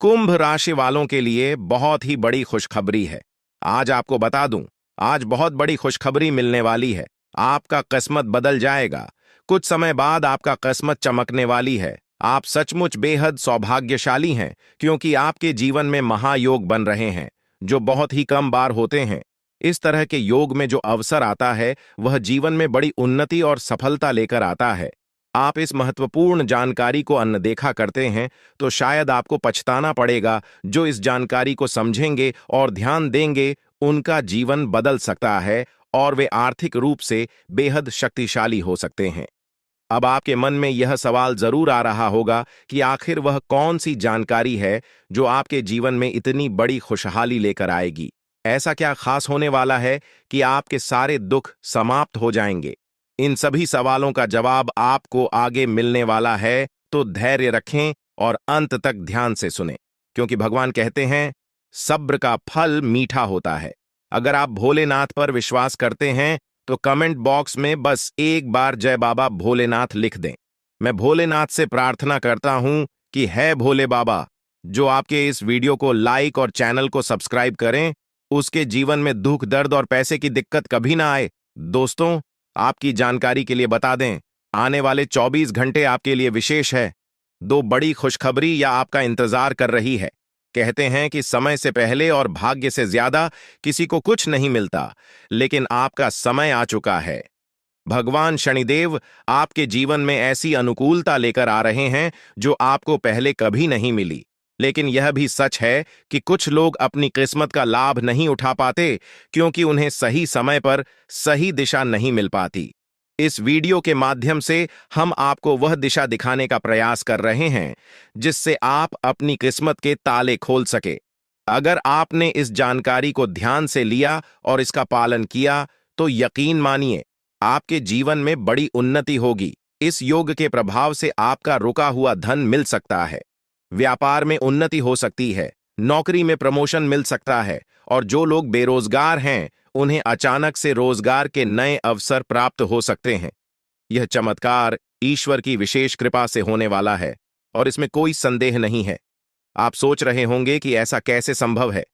कुंभ राशि वालों के लिए बहुत ही बड़ी खुशखबरी है। आज आपको बता दूं, आज बहुत बड़ी खुशखबरी मिलने वाली है। आपका किस्मत बदल जाएगा। कुछ समय बाद आपका किस्मत चमकने वाली है। आप सचमुच बेहद सौभाग्यशाली हैं, क्योंकि आपके जीवन में महायोग बन रहे हैं, जो बहुत ही कम बार होते हैं। इस तरह के योग में जो अवसर आता है, वह जीवन में बड़ी उन्नति और सफलता लेकर आता है। आप इस महत्वपूर्ण जानकारी को अनदेखा करते हैं, तो शायद आपको पछताना पड़ेगा। जो इस जानकारी को समझेंगे और ध्यान देंगे, उनका जीवन बदल सकता है और वे आर्थिक रूप से बेहद शक्तिशाली हो सकते हैं। अब आपके मन में यह सवाल जरूर आ रहा होगा कि आखिर वह कौन सी जानकारी है जो आपके जीवन में इतनी बड़ी खुशहाली लेकर आएगी। ऐसा क्या खास होने वाला है कि आपके सारे दुख समाप्त हो जाएंगे? इन सभी सवालों का जवाब आपको आगे मिलने वाला है, तो धैर्य रखें और अंत तक ध्यान से सुनें, क्योंकि भगवान कहते हैं, सब्र का फल मीठा होता है। अगर आप भोलेनाथ पर विश्वास करते हैं, तो कमेंट बॉक्स में बस एक बार जय बाबा भोलेनाथ लिख दें। मैं भोलेनाथ से प्रार्थना करता हूं कि है भोले बाबा, जो आपके इस वीडियो को लाइक और चैनल को सब्सक्राइब करें, उसके जीवन में दुख, दर्द और पैसे की दिक्कत कभी ना आए। दोस्तों, आपकी जानकारी के लिए बता दें, आने वाले 24 घंटे आपके लिए विशेष है। दो बड़ी खुशखबरी या आपका इंतजार कर रही है। कहते हैं कि समय से पहले और भाग्य से ज्यादा किसी को कुछ नहीं मिलता, लेकिन आपका समय आ चुका है। भगवान शनिदेव आपके जीवन में ऐसी अनुकूलता लेकर आ रहे हैं जो आपको पहले कभी नहीं मिली। लेकिन यह भी सच है कि कुछ लोग अपनी किस्मत का लाभ नहीं उठा पाते, क्योंकि उन्हें सही समय पर सही दिशा नहीं मिल पाती। इस वीडियो के माध्यम से हम आपको वह दिशा दिखाने का प्रयास कर रहे हैं, जिससे आप अपनी किस्मत के ताले खोल सके। अगर आपने इस जानकारी को ध्यान से लिया और इसका पालन किया, तो यकीन मानिए, आपके जीवन में बड़ी उन्नति होगी। इस योग के प्रभाव से आपका रुका हुआ धन मिल सकता है, व्यापार में उन्नति हो सकती है, नौकरी में प्रमोशन मिल सकता है, और जो लोग बेरोजगार हैं, उन्हें अचानक से रोजगार के नए अवसर प्राप्त हो सकते हैं। यह चमत्कार ईश्वर की विशेष कृपा से होने वाला है, और इसमें कोई संदेह नहीं है। आप सोच रहे होंगे कि ऐसा कैसे संभव है,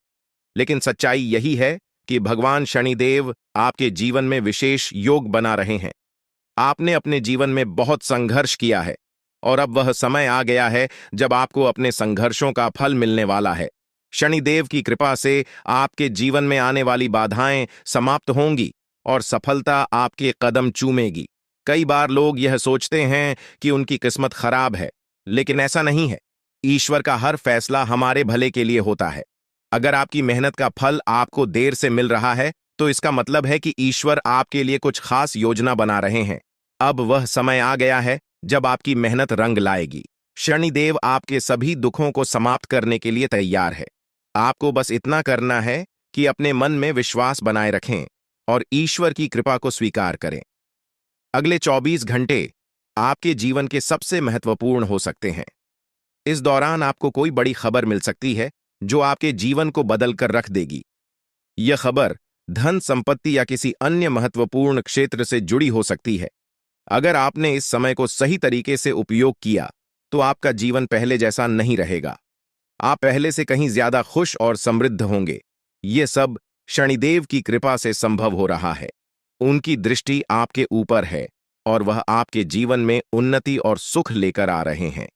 लेकिन सच्चाई यही है कि भगवान शनिदेव आपके जीवन में विशेष योग बना रहे हैं। आपने अपने जीवन में बहुत संघर्ष किया है, और अब वह समय आ गया है जब आपको अपने संघर्षों का फल मिलने वाला है। शनिदेव की कृपा से आपके जीवन में आने वाली बाधाएं समाप्त होंगी और सफलता आपके कदम चूमेगी। कई बार लोग यह सोचते हैं कि उनकी किस्मत खराब है, लेकिन ऐसा नहीं है। ईश्वर का हर फैसला हमारे भले के लिए होता है। अगर आपकी मेहनत का फल आपको देर से मिल रहा है, तो इसका मतलब है कि ईश्वर आपके लिए कुछ खास योजना बना रहे हैं। अब वह समय आ गया है जब आपकी मेहनत रंग लाएगी। शनिदेव आपके सभी दुखों को समाप्त करने के लिए तैयार है। आपको बस इतना करना है कि अपने मन में विश्वास बनाए रखें और ईश्वर की कृपा को स्वीकार करें। अगले 24 घंटे आपके जीवन के सबसे महत्वपूर्ण हो सकते हैं। इस दौरान आपको कोई बड़ी खबर मिल सकती है, जो आपके जीवन को बदल कर रख देगी। यह खबर धन, संपत्ति या किसी अन्य महत्वपूर्ण क्षेत्र से जुड़ी हो सकती है। अगर आपने इस समय को सही तरीके से उपयोग किया, तो आपका जीवन पहले जैसा नहीं रहेगा। आप पहले से कहीं ज्यादा खुश और समृद्ध होंगे। ये सब शनिदेव की कृपा से संभव हो रहा है। उनकी दृष्टि आपके ऊपर है, और वह आपके जीवन में उन्नति और सुख लेकर आ रहे हैं।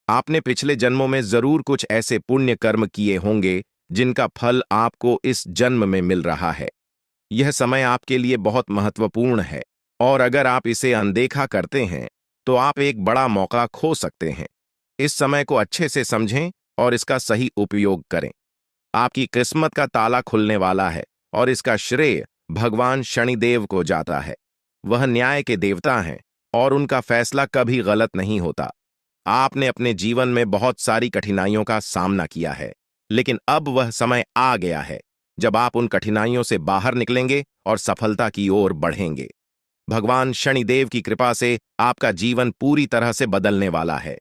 आपने पिछले जन्मों में जरूर कुछ ऐसे पुण्य कर्म किए होंगे, जिनका फल आपको इस जन्म में मिल रहा है। यह समय आपके लिए बहुत महत्वपूर्ण है, और अगर आप इसे अनदेखा करते हैं, तो आप एक बड़ा मौका खो सकते हैं। इस समय को अच्छे से समझें और इसका सही उपयोग करें। आपकी किस्मत का ताला खुलने वाला है, और इसका श्रेय भगवान शनिदेव को जाता है। वह न्याय के देवता हैं, और उनका फैसला कभी गलत नहीं होता। आपने अपने जीवन में बहुत सारी कठिनाइयों का सामना किया है, लेकिन अब वह समय आ गया है जब आप उन कठिनाइयों से बाहर निकलेंगे और सफलता की ओर बढ़ेंगे। भगवान शनिदेव की कृपा से आपका जीवन पूरी तरह से बदलने वाला है।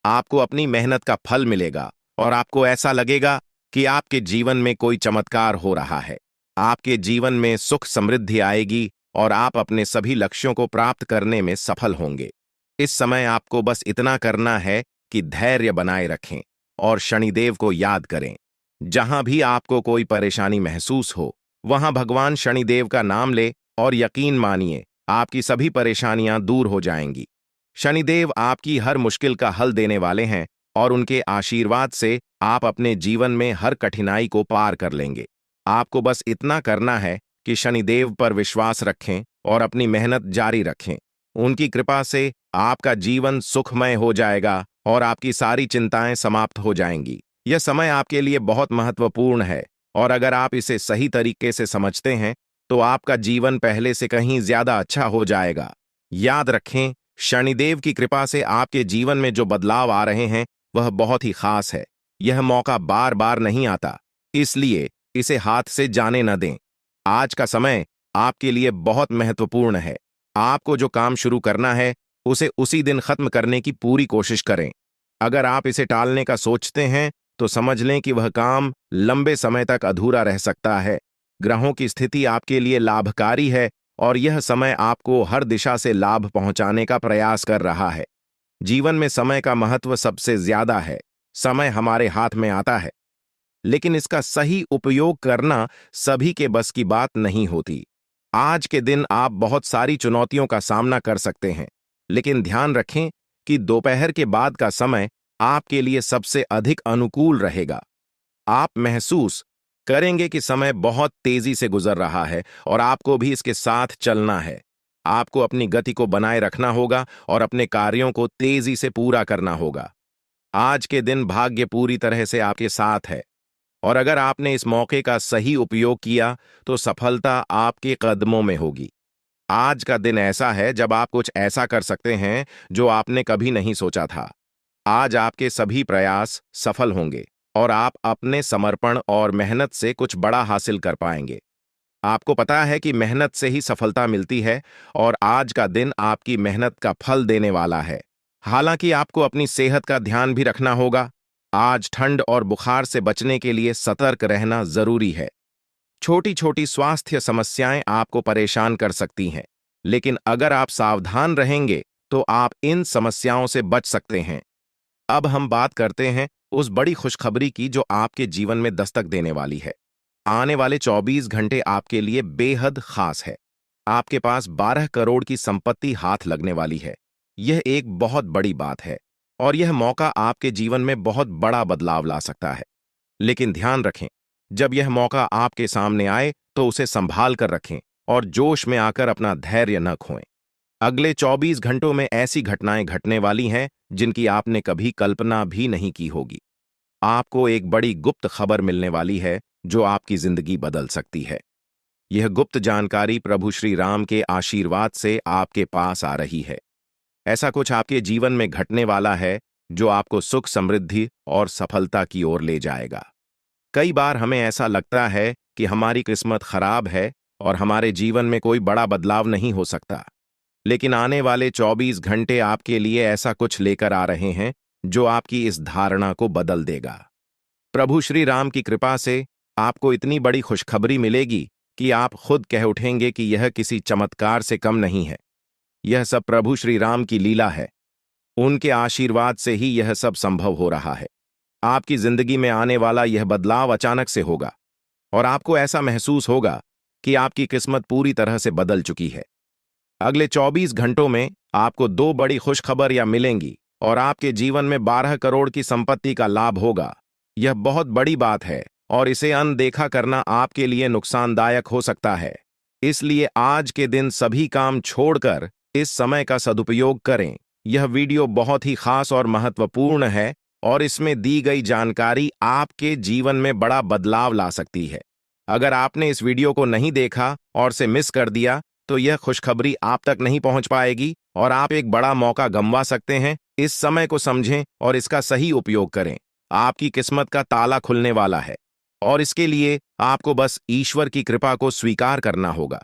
आपको अपनी मेहनत का फल मिलेगा, और आपको ऐसा लगेगा कि आपके जीवन में कोई चमत्कार हो रहा है। आपके जीवन में सुख समृद्धि आएगी, और आप अपने सभी लक्ष्यों को प्राप्त करने में सफल होंगे। इस समय आपको बस इतना करना है कि धैर्य बनाए रखें और शनिदेव को याद करें। जहां भी आपको कोई परेशानी महसूस हो, वहां भगवान शनिदेव का नाम ले और यकीन मानिए आपकी सभी परेशानियां दूर हो जाएंगी। शनिदेव आपकी हर मुश्किल का हल देने वाले हैं और उनके आशीर्वाद से आप अपने जीवन में हर कठिनाई को पार कर लेंगे। आपको बस इतना करना है कि शनिदेव पर विश्वास रखें और अपनी मेहनत जारी रखें। उनकी कृपा से आपका जीवन सुखमय हो जाएगा और आपकी सारी चिंताएं समाप्त हो जाएंगी। यह समय आपके लिए बहुत महत्वपूर्ण है और अगर आप इसे सही तरीके से समझते हैं तो आपका जीवन पहले से कहीं ज्यादा अच्छा हो जाएगा। याद रखें, शनिदेव की कृपा से आपके जीवन में जो बदलाव आ रहे हैं वह बहुत ही खास है। यह मौका बार बार नहीं आता, इसलिए इसे हाथ से जाने न दें। आज का समय आपके लिए बहुत महत्वपूर्ण है। आपको जो काम शुरू करना है उसे उसी दिन खत्म करने की पूरी कोशिश करें। अगर आप इसे टालने का सोचते हैं तो समझ लें कि वह काम लंबे समय तक अधूरा रह सकता है। ग्रहों की स्थिति आपके लिए लाभकारी है और यह समय आपको हर दिशा से लाभ पहुंचाने का प्रयास कर रहा है। जीवन में समय का महत्व सबसे ज्यादा है। समय हमारे हाथ में आता है, लेकिन इसका सही उपयोग करना सभी के बस की बात नहीं होती। आज के दिन आप बहुत सारी चुनौतियों का सामना कर सकते हैं, लेकिन ध्यान रखें कि दोपहर के बाद का समय आपके लिए सबसे अधिक अनुकूल रहेगा। आप महसूस करेंगे कि समय बहुत तेजी से गुजर रहा है और आपको भी इसके साथ चलना है। आपको अपनी गति को बनाए रखना होगा और अपने कार्यों को तेजी से पूरा करना होगा। आज के दिन भाग्य पूरी तरह से आपके साथ है और अगर आपने इस मौके का सही उपयोग किया तो सफलता आपके कदमों में होगी। आज का दिन ऐसा है जब आप कुछ ऐसा कर सकते हैं जो आपने कभी नहीं सोचा था। आज आपके सभी प्रयास सफल होंगे और आप अपने समर्पण और मेहनत से कुछ बड़ा हासिल कर पाएंगे। आपको पता है कि मेहनत से ही सफलता मिलती है और आज का दिन आपकी मेहनत का फल देने वाला है। हालांकि आपको अपनी सेहत का ध्यान भी रखना होगा। आज ठंड और बुखार से बचने के लिए सतर्क रहना जरूरी है। छोटी छोटी स्वास्थ्य समस्याएं आपको परेशान कर सकती हैं, लेकिन अगर आप सावधान रहेंगे तो आप इन समस्याओं से बच सकते हैं। अब हम बात करते हैं उस बड़ी खुशखबरी की जो आपके जीवन में दस्तक देने वाली है। आने वाले 24 घंटे आपके लिए बेहद खास है। आपके पास 12 करोड़ की संपत्ति हाथ लगने वाली है। यह एक बहुत बड़ी बात है और यह मौका आपके जीवन में बहुत बड़ा बदलाव ला सकता है। लेकिन ध्यान रखें, जब यह मौका आपके सामने आए तो उसे संभाल कर रखें और जोश में आकर अपना धैर्य न खोएं। अगले 24 घंटों में ऐसी घटनाएं घटने वाली हैं जिनकी आपने कभी कल्पना भी नहीं की होगी। आपको एक बड़ी गुप्त खबर मिलने वाली है जो आपकी जिंदगी बदल सकती है। यह गुप्त जानकारी प्रभु श्री राम के आशीर्वाद से आपके पास आ रही है। ऐसा कुछ आपके जीवन में घटने वाला है जो आपको सुख, समृद्धि और सफलता की ओर ले जाएगा। कई बार हमें ऐसा लगता है कि हमारी किस्मत खराब है और हमारे जीवन में कोई बड़ा बदलाव नहीं हो सकता, लेकिन आने वाले 24 घंटे आपके लिए ऐसा कुछ लेकर आ रहे हैं जो आपकी इस धारणा को बदल देगा। प्रभु श्री राम की कृपा से आपको इतनी बड़ी खुशखबरी मिलेगी कि आप खुद कह उठेंगे कि यह किसी चमत्कार से कम नहीं है। यह सब प्रभु श्री राम की लीला है। उनके आशीर्वाद से ही यह सब संभव हो रहा है। आपकी जिंदगी में आने वाला यह बदलाव अचानक से होगा और आपको ऐसा महसूस होगा कि आपकी किस्मत पूरी तरह से बदल चुकी है। अगले 24 घंटों में आपको दो बड़ी खुशखबरियां मिलेंगी और आपके जीवन में 12 करोड़ की संपत्ति का लाभ होगा। यह बहुत बड़ी बात है और इसे अनदेखा करना आपके लिए नुकसानदायक हो सकता है। इसलिए आज के दिन सभी काम छोड़कर इस समय का सदुपयोग करें। यह वीडियो बहुत ही खास और महत्वपूर्ण है और इसमें दी गई जानकारी आपके जीवन में बड़ा बदलाव ला सकती है। अगर आपने इस वीडियो को नहीं देखा और से मिस कर दिया तो यह खुशखबरी आप तक नहीं पहुंच पाएगी और आप एक बड़ा मौका गंवा सकते हैं। इस समय को समझें और इसका सही उपयोग करें। आपकी किस्मत का ताला खुलने वाला है और इसके लिए आपको बस ईश्वर की कृपा को स्वीकार करना होगा।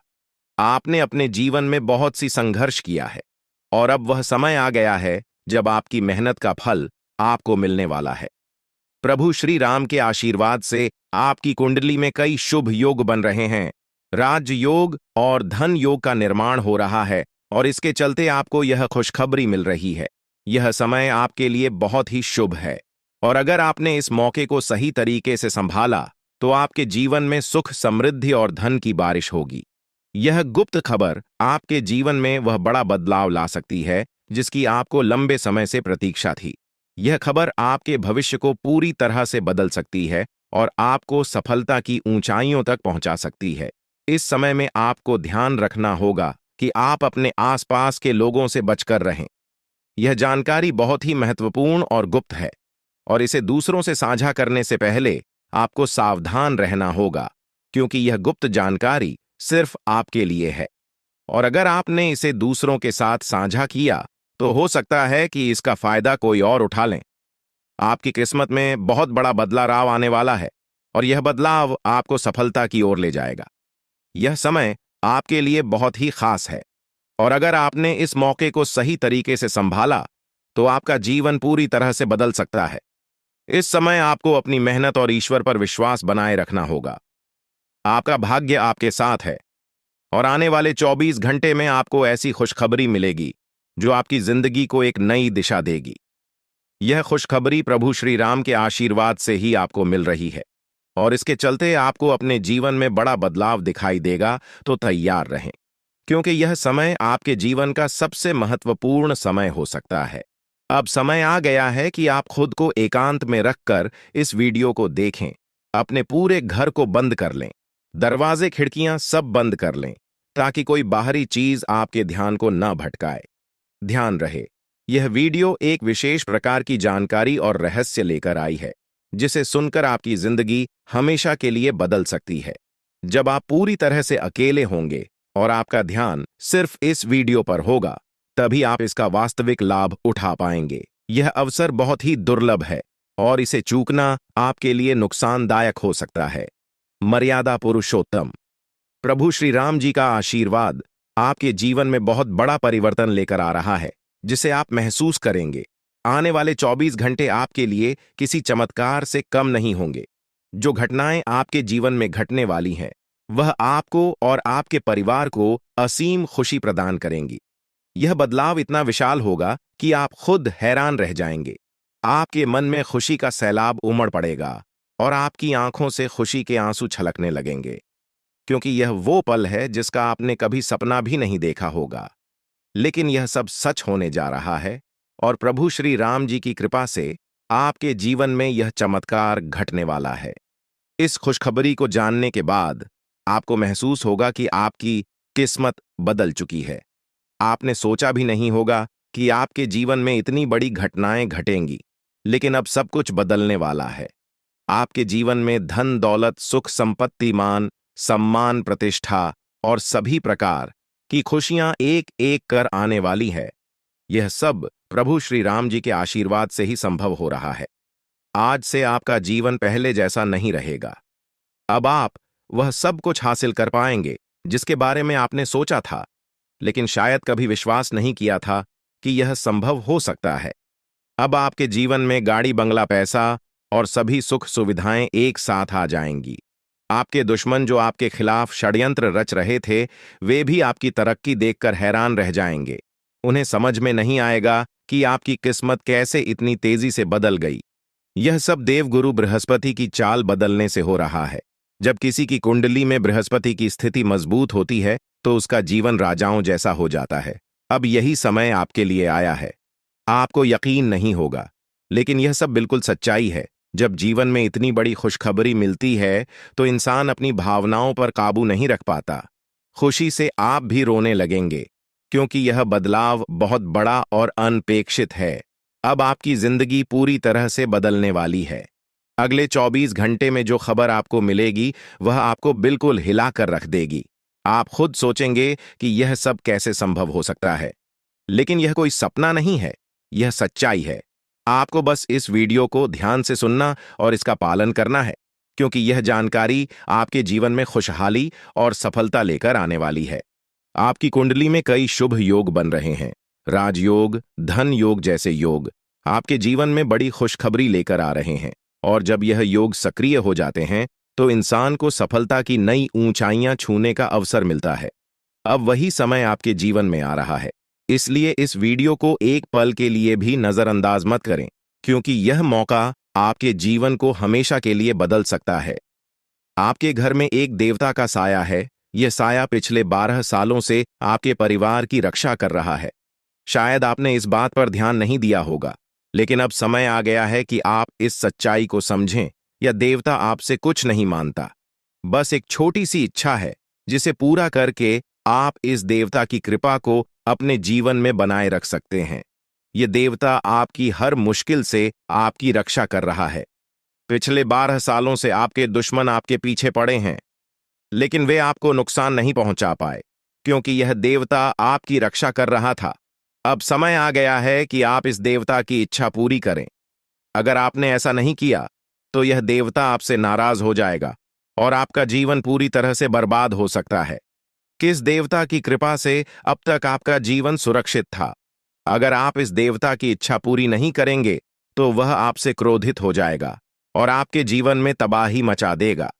आपने अपने जीवन में बहुत सी संघर्ष किया है और अब वह समय आ गया है जब आपकी मेहनत का फल आपको मिलने वाला है। प्रभु श्री राम के आशीर्वाद से आपकी कुंडली में कई शुभ योग बन रहे हैं। राजयोग और धन योग का निर्माण हो रहा है और इसके चलते आपको यह खुशखबरी मिल रही है। यह समय आपके लिए बहुत ही शुभ है। और अगर आपने इस मौके को सही तरीके से संभाला तो आपके जीवन में सुख, समृद्धि और धन की बारिश होगी। यह गुप्त खबर आपके जीवन में वह बड़ा बदलाव ला सकती है जिसकी आपको लंबे समय से प्रतीक्षा थी। यह खबर आपके भविष्य को पूरी तरह से बदल सकती है और आपको सफलता की ऊंचाइयों तक पहुंचा सकती है। इस समय में आपको ध्यान रखना होगा कि आप अपने आसपास के लोगों से बचकर रहें। यह जानकारी बहुत ही महत्वपूर्ण और गुप्त है और इसे दूसरों से साझा करने से पहले आपको सावधान रहना होगा, क्योंकि यह गुप्त जानकारी सिर्फ आपके लिए है। और अगर आपने इसे दूसरों के साथ साझा किया तो हो सकता है कि इसका फायदा कोई और उठा लें। आपकी किस्मत में बहुत बड़ा बदलाव आने वाला है और यह बदलाव आपको सफलता की ओर ले जाएगा। यह समय आपके लिए बहुत ही खास है और अगर आपने इस मौके को सही तरीके से संभाला तो आपका जीवन पूरी तरह से बदल सकता है। इस समय आपको अपनी मेहनत और ईश्वर पर विश्वास बनाए रखना होगा। आपका भाग्य आपके साथ है और आने वाले 24 घंटे में आपको ऐसी खुशखबरी मिलेगी जो आपकी जिंदगी को एक नई दिशा देगी। यह खुशखबरी प्रभु श्री राम के आशीर्वाद से ही आपको मिल रही है और इसके चलते आपको अपने जीवन में बड़ा बदलाव दिखाई देगा, तो तैयार रहें, क्योंकि यह समय आपके जीवन का सबसे महत्वपूर्ण समय हो सकता है। अब समय आ गया है कि आप खुद को एकांत में रखकर इस वीडियो को देखें। अपने पूरे घर को बंद कर लें, दरवाजे खिड़कियां सब बंद कर लें, ताकि कोई बाहरी चीज आपके ध्यान को न भटकाए। ध्यान रहे, यह वीडियो एक विशेष प्रकार की जानकारी और रहस्य लेकर आई है, जिसे सुनकर आपकी जिंदगी हमेशा के लिए बदल सकती है। जब आप पूरी तरह से अकेले होंगे और आपका ध्यान सिर्फ इस वीडियो पर होगा, तभी आप इसका वास्तविक लाभ उठा पाएंगे। यह अवसर बहुत ही दुर्लभ है और इसे चूकना आपके लिए नुकसानदायक हो सकता है। मर्यादा पुरुषोत्तम प्रभु श्री राम जी का आशीर्वाद आपके जीवन में बहुत बड़ा परिवर्तन लेकर आ रहा है, जिसे आप महसूस करेंगे। आने वाले 24 घंटे आपके लिए किसी चमत्कार से कम नहीं होंगे। जो घटनाएं आपके जीवन में घटने वाली हैं, वह आपको और आपके परिवार को असीम खुशी प्रदान करेंगी। यह बदलाव इतना विशाल होगा कि आप खुद हैरान रह जाएंगे। आपके मन में खुशी का सैलाब उमड़ पड़ेगा और आपकी आंखों से खुशी के आंसू छलकने लगेंगे, क्योंकि यह वो पल है जिसका आपने कभी सपना भी नहीं देखा होगा। लेकिन यह सब सच होने जा रहा है और प्रभु श्री राम जी की कृपा से आपके जीवन में यह चमत्कार घटने वाला है। इस खुशखबरी को जानने के बाद आपको महसूस होगा कि आपकी किस्मत बदल चुकी है। आपने सोचा भी नहीं होगा कि आपके जीवन में इतनी बड़ी घटनाएं घटेंगी, लेकिन अब सब कुछ बदलने वाला है। आपके जीवन में धन, दौलत, सुख, संपत्ति, मान, सम्मान, प्रतिष्ठा और सभी प्रकार की खुशियां एक एक कर आने वाली है। यह सब प्रभु श्री राम जी के आशीर्वाद से ही संभव हो रहा है। आज से आपका जीवन पहले जैसा नहीं रहेगा। अब आप वह सब कुछ हासिल कर पाएंगे जिसके बारे में आपने सोचा था, लेकिन शायद कभी विश्वास नहीं किया था कि यह संभव हो सकता है। अब आपके जीवन में गाड़ी, बंगला, पैसा और सभी सुख सुविधाएं एक साथ आ जाएंगी। आपके दुश्मन जो आपके खिलाफ षड्यंत्र रच रहे थे, वे भी आपकी तरक्की देखकर हैरान रह जाएंगे। उन्हें समझ में नहीं आएगा कि आपकी किस्मत कैसे इतनी तेजी से बदल गई। यह सब देवगुरु बृहस्पति की चाल बदलने से हो रहा है। जब किसी की कुंडली में बृहस्पति की स्थिति मजबूत होती है तो उसका जीवन राजाओं जैसा हो जाता है। अब यही समय आपके लिए आया है। आपको यकीन नहीं होगा, लेकिन यह सब बिल्कुल सच्चाई है। जब जीवन में इतनी बड़ी खुशखबरी मिलती है तो इंसान अपनी भावनाओं पर काबू नहीं रख पाता। खुशी से आप भी रोने लगेंगे, क्योंकि यह बदलाव बहुत बड़ा और अनपेक्षित है। अब आपकी जिंदगी पूरी तरह से बदलने वाली है। अगले 24 घंटे में जो खबर आपको मिलेगी वह आपको बिल्कुल हिला कर रख देगी। आप खुद सोचेंगे कि यह सब कैसे संभव हो सकता है, लेकिन यह कोई सपना नहीं है, यह सच्चाई है। आपको बस इस वीडियो को ध्यान से सुनना और इसका पालन करना है, क्योंकि यह जानकारी आपके जीवन में खुशहाली और सफलता लेकर आने वाली है। आपकी कुंडली में कई शुभ योग बन रहे हैं। राजयोग, धन योग जैसे योग आपके जीवन में बड़ी खुशखबरी लेकर आ रहे हैं, और जब यह योग सक्रिय हो जाते हैं तो इंसान को सफलता की नई ऊंचाइयां छूने का अवसर मिलता है। अब वही समय आपके जीवन में आ रहा है, इसलिए इस वीडियो को एक पल के लिए भी नजरअंदाज मत करें, क्योंकि यह मौका आपके जीवन को हमेशा के लिए बदल सकता है। आपके घर में एक देवता का साया है। यह साया पिछले 12 सालों से आपके परिवार की रक्षा कर रहा है। शायद आपने इस बात पर ध्यान नहीं दिया होगा, लेकिन अब समय आ गया है कि आप इस सच्चाई को समझें। यह देवता आपसे कुछ नहीं मानता, बस एक छोटी सी इच्छा है, जिसे पूरा करके आप इस देवता की कृपा को अपने जीवन में बनाए रख सकते हैं। यह देवता आपकी हर मुश्किल से आपकी रक्षा कर रहा है। पिछले 12 सालों से आपके दुश्मन आपके पीछे पड़े हैं, लेकिन वे आपको नुकसान नहीं पहुंचा पाए, क्योंकि यह देवता आपकी रक्षा कर रहा था। अब समय आ गया है कि आप इस देवता की इच्छा पूरी करें। अगर आपने ऐसा नहीं किया, तो यह देवता आपसे नाराज हो जाएगा और आपका जीवन पूरी तरह से बर्बाद हो सकता है। किस देवता की कृपा से अब तक आपका जीवन सुरक्षित था? अगर आप इस देवता की इच्छा पूरी नहीं करेंगे, तो वह आपसे क्रोधित हो जाएगा और आपके जीवन में तबाही मचा देगा।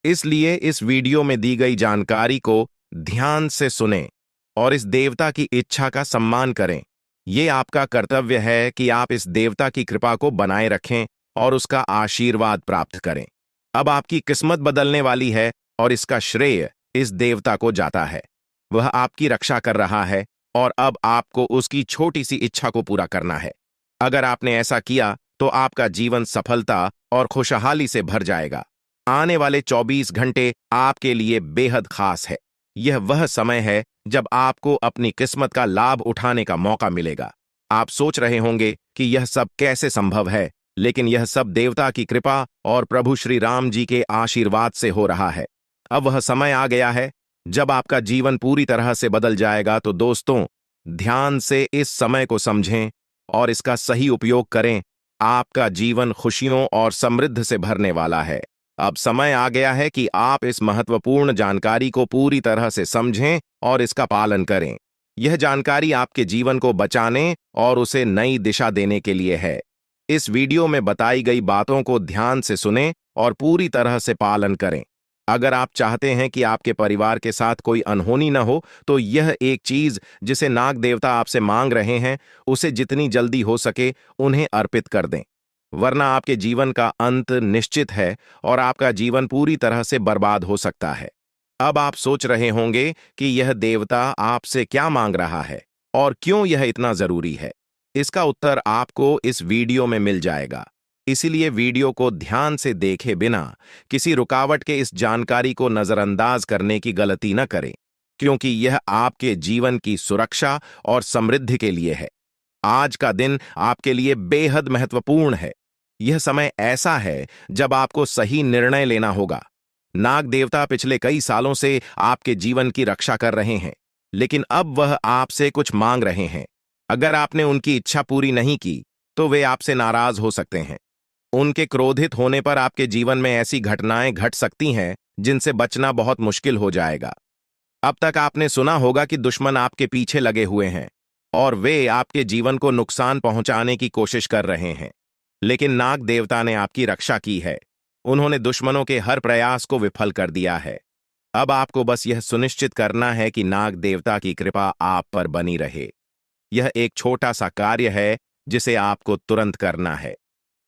इसलिए इस वीडियो में दी गई जानकारी को ध्यान से सुनें और इस देवता की इच्छा का सम्मान करें। ये आपका कर्तव्य है कि आप इस देवता की कृपा को बनाए रखें और उसका आशीर्वाद प्राप्त करें। अब आपकी किस्मत बदलने वाली है और इसका श्रेय इस देवता को जाता है। वह आपकी रक्षा कर रहा है और अब आपको उसकी छोटी सी इच्छा को पूरा करना है। अगर आपने ऐसा किया, तो आपका जीवन सफलता और खुशहाली से भर जाएगा। आने वाले 24 घंटे आपके लिए बेहद खास है। यह वह समय है जब आपको अपनी किस्मत का लाभ उठाने का मौका मिलेगा। आप सोच रहे होंगे कि यह सब कैसे संभव है, लेकिन यह सब देवता की कृपा और प्रभु श्री राम जी के आशीर्वाद से हो रहा है। अब वह समय आ गया है जब आपका जीवन पूरी तरह से बदल जाएगा। तो दोस्तों, ध्यान से इस समय को समझें और इसका सही उपयोग करें। आपका जीवन खुशियों और समृद्धि से भरने वाला है। अब समय आ गया है कि आप इस महत्वपूर्ण जानकारी को पूरी तरह से समझें और इसका पालन करें। यह जानकारी आपके जीवन को बचाने और उसे नई दिशा देने के लिए है। इस वीडियो में बताई गई बातों को ध्यान से सुनें और पूरी तरह से पालन करें। अगर आप चाहते हैं कि आपके परिवार के साथ कोई अनहोनी न हो, तो यह एक चीज जिसे नाग देवता आपसे मांग रहे हैं, उसे जितनी जल्दी हो सके उन्हें अर्पित कर दें, वरना आपके जीवन का अंत निश्चित है और आपका जीवन पूरी तरह से बर्बाद हो सकता है। अब आप सोच रहे होंगे कि यह देवता आपसे क्या मांग रहा है और क्यों यह इतना जरूरी है। इसका उत्तर आपको इस वीडियो में मिल जाएगा। इसीलिए वीडियो को ध्यान से देखे बिना किसी रुकावट के इस जानकारी को नजरअंदाज करने की गलती न करें, क्योंकि यह आपके जीवन की सुरक्षा और समृद्धि के लिए है। आज का दिन आपके लिए बेहद महत्वपूर्ण है। यह समय ऐसा है जब आपको सही निर्णय लेना होगा। नाग देवता पिछले कई सालों से आपके जीवन की रक्षा कर रहे हैं, लेकिन अब वह आपसे कुछ मांग रहे हैं। अगर आपने उनकी इच्छा पूरी नहीं की, तो वे आपसे नाराज हो सकते हैं। उनके क्रोधित होने पर आपके जीवन में ऐसी घटनाएं घट सकती हैं जिनसे बचना बहुत मुश्किल हो जाएगा। अब तक आपने सुना होगा कि दुश्मन आपके पीछे लगे हुए हैं और वे आपके जीवन को नुकसान पहुंचाने की कोशिश कर रहे हैं, लेकिन नाग देवता ने आपकी रक्षा की है। उन्होंने दुश्मनों के हर प्रयास को विफल कर दिया है। अब आपको बस यह सुनिश्चित करना है कि नाग देवता की कृपा आप पर बनी रहे। यह एक छोटा सा कार्य है जिसे आपको तुरंत करना है।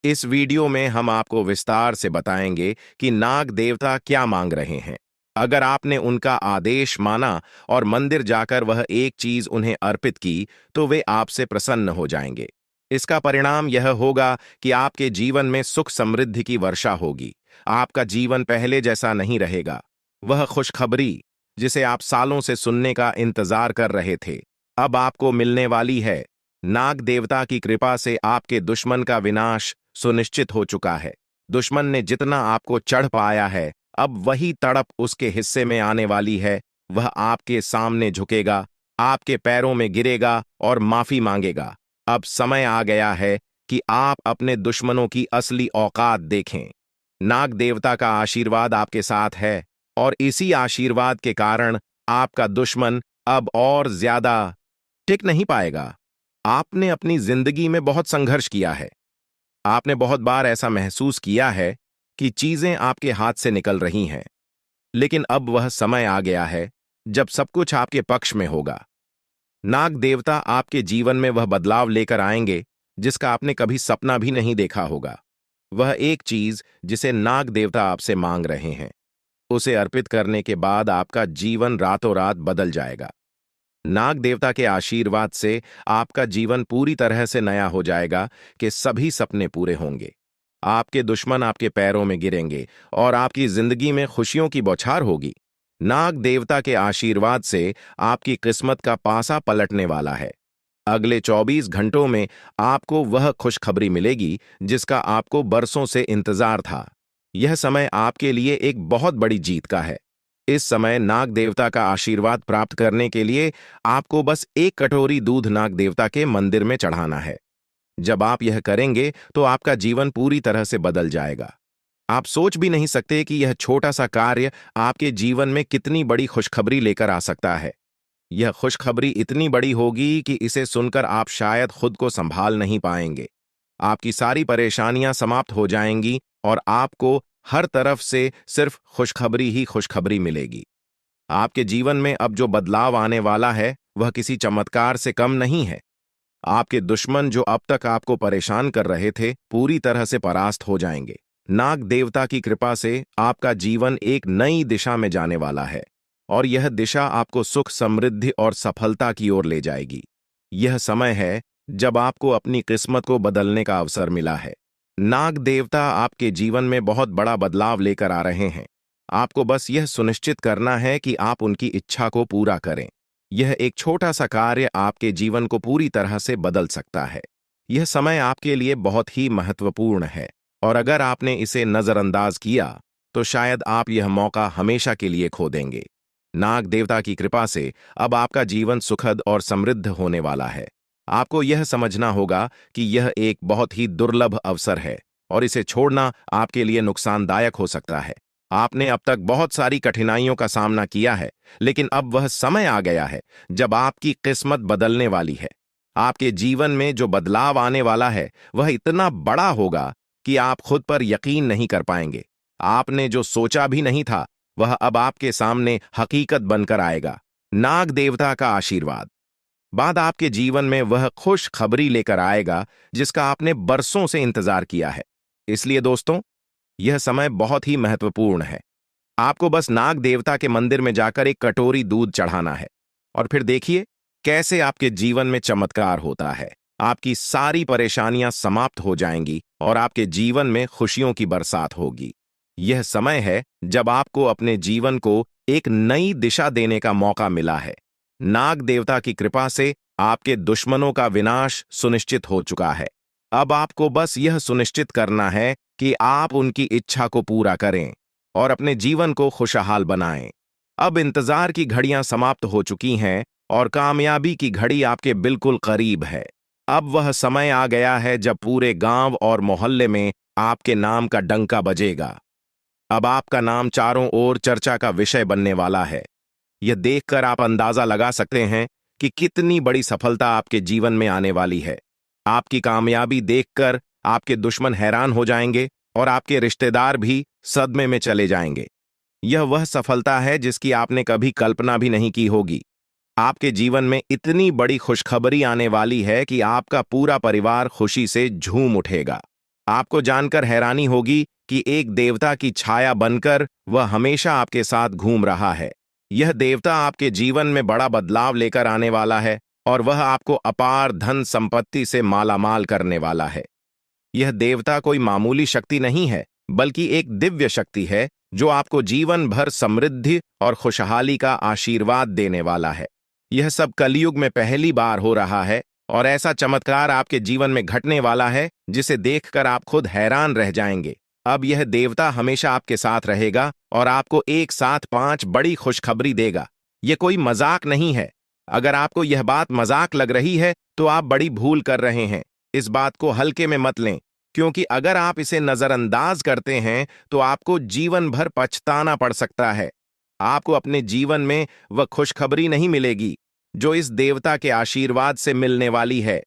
इस वीडियो में हम आपको विस्तार से बताएंगे कि नाग देवता क्या मांग रहे हैं। अगर आपने उनका आदेश माना और मंदिर जाकर वह एक चीज उन्हें अर्पित की, तो वे आपसे प्रसन्न हो जाएंगे। इसका परिणाम यह होगा कि आपके जीवन में सुख समृद्धि की वर्षा होगी। आपका जीवन पहले जैसा नहीं रहेगा। वह खुशखबरी जिसे आप सालों से सुनने का इंतजार कर रहे थे, अब आपको मिलने वाली है। नाग देवता की कृपा से आपके दुश्मन का विनाश सुनिश्चित हो चुका है। दुश्मन ने जितना आपको चढ़ पाया है, अब वही तड़प उसके हिस्से में आने वाली है। वह आपके सामने झुकेगा, आपके पैरों में गिरेगा और माफी मांगेगा। अब समय आ गया है कि आप अपने दुश्मनों की असली औकात देखें। नाग देवता का आशीर्वाद आपके साथ है और इसी आशीर्वाद के कारण आपका दुश्मन अब और ज्यादा टिक नहीं पाएगा। आपने अपनी जिंदगी में बहुत संघर्ष किया है। आपने बहुत बार ऐसा महसूस किया है कि चीजें आपके हाथ से निकल रही हैं, लेकिन अब वह समय आ गया है जब सब कुछ आपके पक्ष में होगा। नाग देवता आपके जीवन में वह बदलाव लेकर आएंगे जिसका आपने कभी सपना भी नहीं देखा होगा। वह एक चीज जिसे नाग देवता आपसे मांग रहे हैं, उसे अर्पित करने के बाद आपका जीवन रातों रात बदल जाएगा। नाग देवता के आशीर्वाद से आपका जीवन पूरी तरह से नया हो जाएगा कि सभी सपने पूरे होंगे। आपके दुश्मन आपके पैरों में गिरेंगे और आपकी जिंदगी में खुशियों की बौछार होगी। नाग देवता के आशीर्वाद से आपकी किस्मत का पासा पलटने वाला है। अगले 24 घंटों में आपको वह खुशखबरी मिलेगी जिसका आपको बरसों से इंतजार था। यह समय आपके लिए एक बहुत बड़ी जीत का है। इस समय नाग देवता का आशीर्वाद प्राप्त करने के लिए आपको बस एक कटोरी दूध नाग देवता के मंदिर में चढ़ाना है। जब आप यह करेंगे तो आपका जीवन पूरी तरह से बदल जाएगा। आप सोच भी नहीं सकते कि यह छोटा सा कार्य आपके जीवन में कितनी बड़ी खुशखबरी लेकर आ सकता है। यह खुशखबरी इतनी बड़ी होगी कि इसे सुनकर आप शायद खुद को संभाल नहीं पाएंगे। आपकी सारी परेशानियां समाप्त हो जाएंगी और आपको हर तरफ से सिर्फ खुशखबरी ही खुशखबरी मिलेगी। आपके जीवन में अब जो बदलाव आने वाला है वह किसी चमत्कार से कम नहीं है। आपके दुश्मन जो अब तक आपको परेशान कर रहे थे पूरी तरह से परास्त हो जाएंगे। नाग देवता की कृपा से आपका जीवन एक नई दिशा में जाने वाला है और यह दिशा आपको सुख, समृद्धि और सफलता की ओर ले जाएगी। यह समय है जब आपको अपनी किस्मत को बदलने का अवसर मिला है। नाग देवता आपके जीवन में बहुत बड़ा बदलाव लेकर आ रहे हैं। आपको बस यह सुनिश्चित करना है कि आप उनकी इच्छा को पूरा करें। यह एक छोटा सा कार्य आपके जीवन को पूरी तरह से बदल सकता है। यह समय आपके लिए बहुत ही महत्वपूर्ण है और अगर आपने इसे नजरअंदाज किया तो शायद आप यह मौका हमेशा के लिए खो देंगे। नाग देवता की कृपा से अब आपका जीवन सुखद और समृद्ध होने वाला है। आपको यह समझना होगा कि यह एक बहुत ही दुर्लभ अवसर है और इसे छोड़ना आपके लिए नुकसानदायक हो सकता है। आपने अब तक बहुत सारी कठिनाइयों का सामना किया है, लेकिन अब वह समय आ गया है जब आपकी किस्मत बदलने वाली है। आपके जीवन में जो बदलाव आने वाला है वह इतना बड़ा होगा कि आप खुद पर यकीन नहीं कर पाएंगे। आपने जो सोचा भी नहीं था वह अब आपके सामने हकीकत बनकर आएगा। नाग देवता का आशीर्वाद बाद आपके जीवन में वह खुश खबरी लेकर आएगा जिसका आपने बरसों से इंतजार किया है। इसलिए दोस्तों, यह समय बहुत ही महत्वपूर्ण है। आपको बस नाग देवता के मंदिर में जाकर एक कटोरी दूध चढ़ाना है और फिर देखिए कैसे आपके जीवन में चमत्कार होता है। आपकी सारी परेशानियां समाप्त हो जाएंगी और आपके जीवन में खुशियों की बरसात होगी। यह समय है जब आपको अपने जीवन को एक नई दिशा देने का मौका मिला है। नाग देवता की कृपा से आपके दुश्मनों का विनाश सुनिश्चित हो चुका है। अब आपको बस यह सुनिश्चित करना है कि आप उनकी इच्छा को पूरा करें और अपने जीवन को खुशहाल बनाएं। अब इंतजार की घड़ियां समाप्त हो चुकी हैं और कामयाबी की घड़ी आपके बिल्कुल करीब है। अब वह समय आ गया है जब पूरे गांव और मोहल्ले में आपके नाम का डंका बजेगा। अब आपका नाम चारों ओर चर्चा का विषय बनने वाला है। यह देखकर आप अंदाजा लगा सकते हैं कि कितनी बड़ी सफलता आपके जीवन में आने वाली है। आपकी कामयाबी देखकर आपके दुश्मन हैरान हो जाएंगे और आपके रिश्तेदार भी सदमे में चले जाएंगे। यह वह सफलता है जिसकी आपने कभी कल्पना भी नहीं की होगी। आपके जीवन में इतनी बड़ी खुशखबरी आने वाली है कि आपका पूरा परिवार खुशी से झूम उठेगा। आपको जानकर हैरानी होगी कि एक देवता की छाया बनकर वह हमेशा आपके साथ घूम रहा है। यह देवता आपके जीवन में बड़ा बदलाव लेकर आने वाला है और वह आपको अपार धन संपत्ति से मालामाल करने वाला है। यह देवता कोई मामूली शक्ति नहीं है, बल्कि एक दिव्य शक्ति है जो आपको जीवन भर समृद्धि और खुशहाली का आशीर्वाद देने वाला है। यह सब कलयुग में पहली बार हो रहा है और ऐसा चमत्कार आपके जीवन में घटने वाला है जिसे देखकर आप खुद हैरान रह जाएंगे। अब यह देवता हमेशा आपके साथ रहेगा और आपको एक साथ 5 बड़ी खुशखबरी देगा। यह कोई मजाक नहीं है। अगर आपको यह बात मजाक लग रही है तो आप बड़ी भूल कर रहे हैं। इस बात को हल्के में मत लें, क्योंकि अगर आप इसे नजरअंदाज करते हैं तो आपको जीवन भर पछताना पड़ सकता है। आपको अपने जीवन में वह खुशखबरी नहीं मिलेगी जो इस देवता के आशीर्वाद से मिलने वाली है।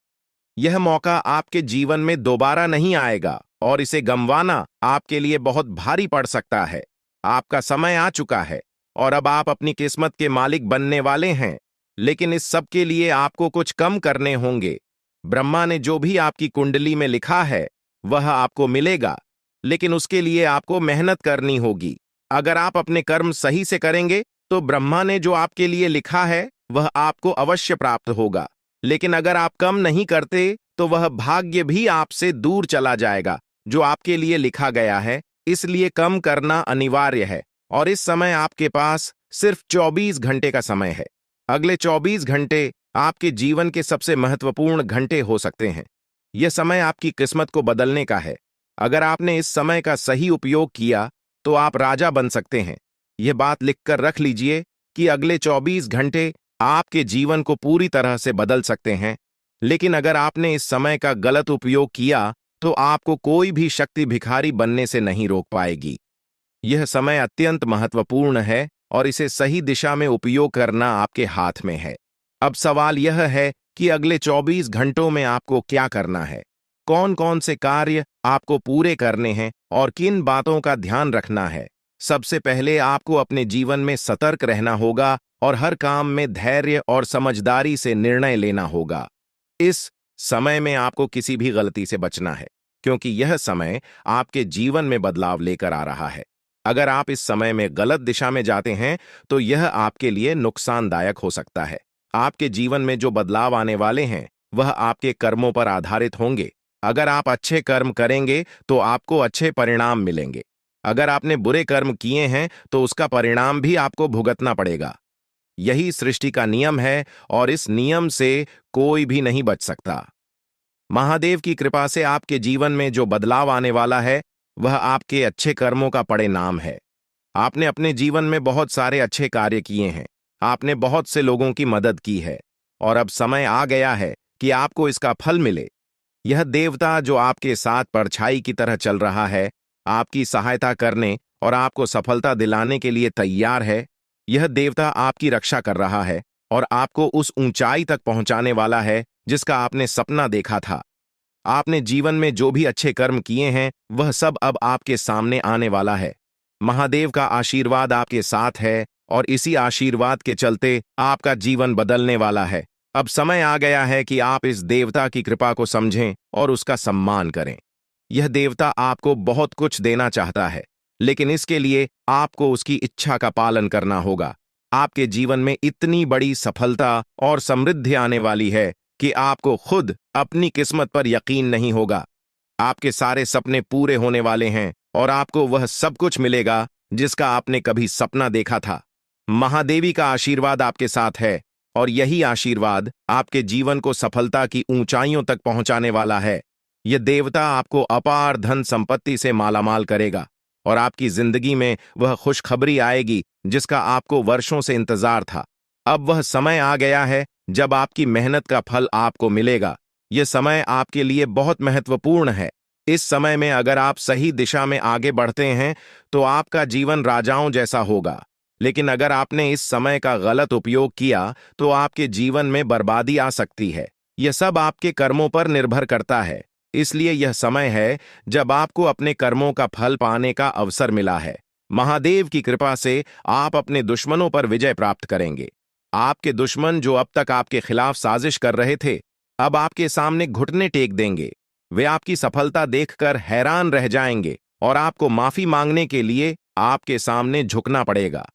यह मौका आपके जीवन में दोबारा नहीं आएगा और इसे गंवाना आपके लिए बहुत भारी पड़ सकता है। आपका समय आ चुका है और अब आप अपनी किस्मत के मालिक बनने वाले हैं, लेकिन इस सब के लिए आपको कुछ कम करने होंगे। ब्रह्मा ने जो भी आपकी कुंडली में लिखा है वह आपको मिलेगा, लेकिन उसके लिए आपको मेहनत करनी होगी। अगर आप अपने कर्म सही से करेंगे तो ब्रह्मा ने जो आपके लिए लिखा है वह आपको अवश्य प्राप्त होगा। लेकिन अगर आप कम नहीं करते तो वह भाग्य भी आपसे दूर चला जाएगा जो आपके लिए लिखा गया है। इसलिए कम करना अनिवार्य है और इस समय आपके पास सिर्फ 24 घंटे का समय है। अगले 24 घंटे आपके जीवन के सबसे महत्वपूर्ण घंटे हो सकते हैं। यह समय आपकी किस्मत को बदलने का है। अगर आपने इस समय का सही उपयोग किया तो आप राजा बन सकते हैं। यह बात लिखकर रख लीजिए कि अगले 24 घंटे आपके जीवन को पूरी तरह से बदल सकते हैं। लेकिन अगर आपने इस समय का गलत उपयोग किया तो आपको कोई भी शक्ति भिखारी बनने से नहीं रोक पाएगी। यह समय अत्यंत महत्वपूर्ण है और इसे सही दिशा में उपयोग करना आपके हाथ में है। अब सवाल यह है कि अगले 24 घंटों में आपको क्या करना है, कौन कौन से कार्य आपको पूरे करने हैं और किन बातों का ध्यान रखना है। सबसे पहले आपको अपने जीवन में सतर्क रहना होगा और हर काम में धैर्य और समझदारी से निर्णय लेना होगा। इस समय में आपको किसी भी गलती से बचना है क्योंकि यह समय आपके जीवन में बदलाव लेकर आ रहा है। अगर आप इस समय में गलत दिशा में जाते हैं तो यह आपके लिए नुकसानदायक हो सकता है। आपके जीवन में जो बदलाव आने वाले हैं वह आपके कर्मों पर आधारित होंगे। अगर आप अच्छे कर्म करेंगे तो आपको अच्छे परिणाम मिलेंगे। अगर आपने बुरे कर्म किए हैं तो उसका परिणाम भी आपको भुगतना पड़ेगा। यही सृष्टि का नियम है और इस नियम से कोई भी नहीं बच सकता। महादेव की कृपा से आपके जीवन में जो बदलाव आने वाला है वह आपके अच्छे कर्मों का परिणाम है। आपने अपने जीवन में बहुत सारे अच्छे कार्य किए हैं, आपने बहुत से लोगों की मदद की है और अब समय आ गया है कि आपको इसका फल मिले। यह देवता जो आपके साथ परछाई की तरह चल रहा है, आपकी सहायता करने और आपको सफलता दिलाने के लिए तैयार है। यह देवता आपकी रक्षा कर रहा है और आपको उस ऊंचाई तक पहुंचाने वाला है जिसका आपने सपना देखा था। आपने जीवन में जो भी अच्छे कर्म किए हैं वह सब अब आपके सामने आने वाला है। महादेव का आशीर्वाद आपके साथ है और इसी आशीर्वाद के चलते आपका जीवन बदलने वाला है। अब समय आ गया है कि आप इस देवता की कृपा को समझें और उसका सम्मान करें। यह देवता आपको बहुत कुछ देना चाहता है, लेकिन इसके लिए आपको उसकी इच्छा का पालन करना होगा। आपके जीवन में इतनी बड़ी सफलता और समृद्धि आने वाली है कि आपको खुद अपनी किस्मत पर यकीन नहीं होगा। आपके सारे सपने पूरे होने वाले हैं और आपको वह सब कुछ मिलेगा जिसका आपने कभी सपना देखा था। महादेवी का आशीर्वाद आपके साथ है और यही आशीर्वाद आपके जीवन को सफलता की ऊंचाइयों तक पहुंचाने वाला है। यह देवता आपको अपार धन संपत्ति से मालामाल करेगा और आपकी जिंदगी में वह खुशखबरी आएगी जिसका आपको वर्षों से इंतजार था। अब वह समय आ गया है जब आपकी मेहनत का फल आपको मिलेगा। यह समय आपके लिए बहुत महत्वपूर्ण है। इस समय में अगर आप सही दिशा में आगे बढ़ते हैं तो आपका जीवन राजाओं जैसा होगा। लेकिन अगर आपने इस समय का गलत उपयोग किया तो आपके जीवन में बर्बादी आ सकती है। यह सब आपके कर्मों पर निर्भर करता है। इसलिए यह समय है जब आपको अपने कर्मों का फल पाने का अवसर मिला है। महादेव की कृपा से आप अपने दुश्मनों पर विजय प्राप्त करेंगे। आपके दुश्मन जो अब तक आपके खिलाफ साजिश कर रहे थे, अब आपके सामने घुटने टेक देंगे। वे आपकी सफलता देखकर हैरान रह जाएंगे और आपको माफी मांगने के लिए आपके सामने झुकना पड़ेगा।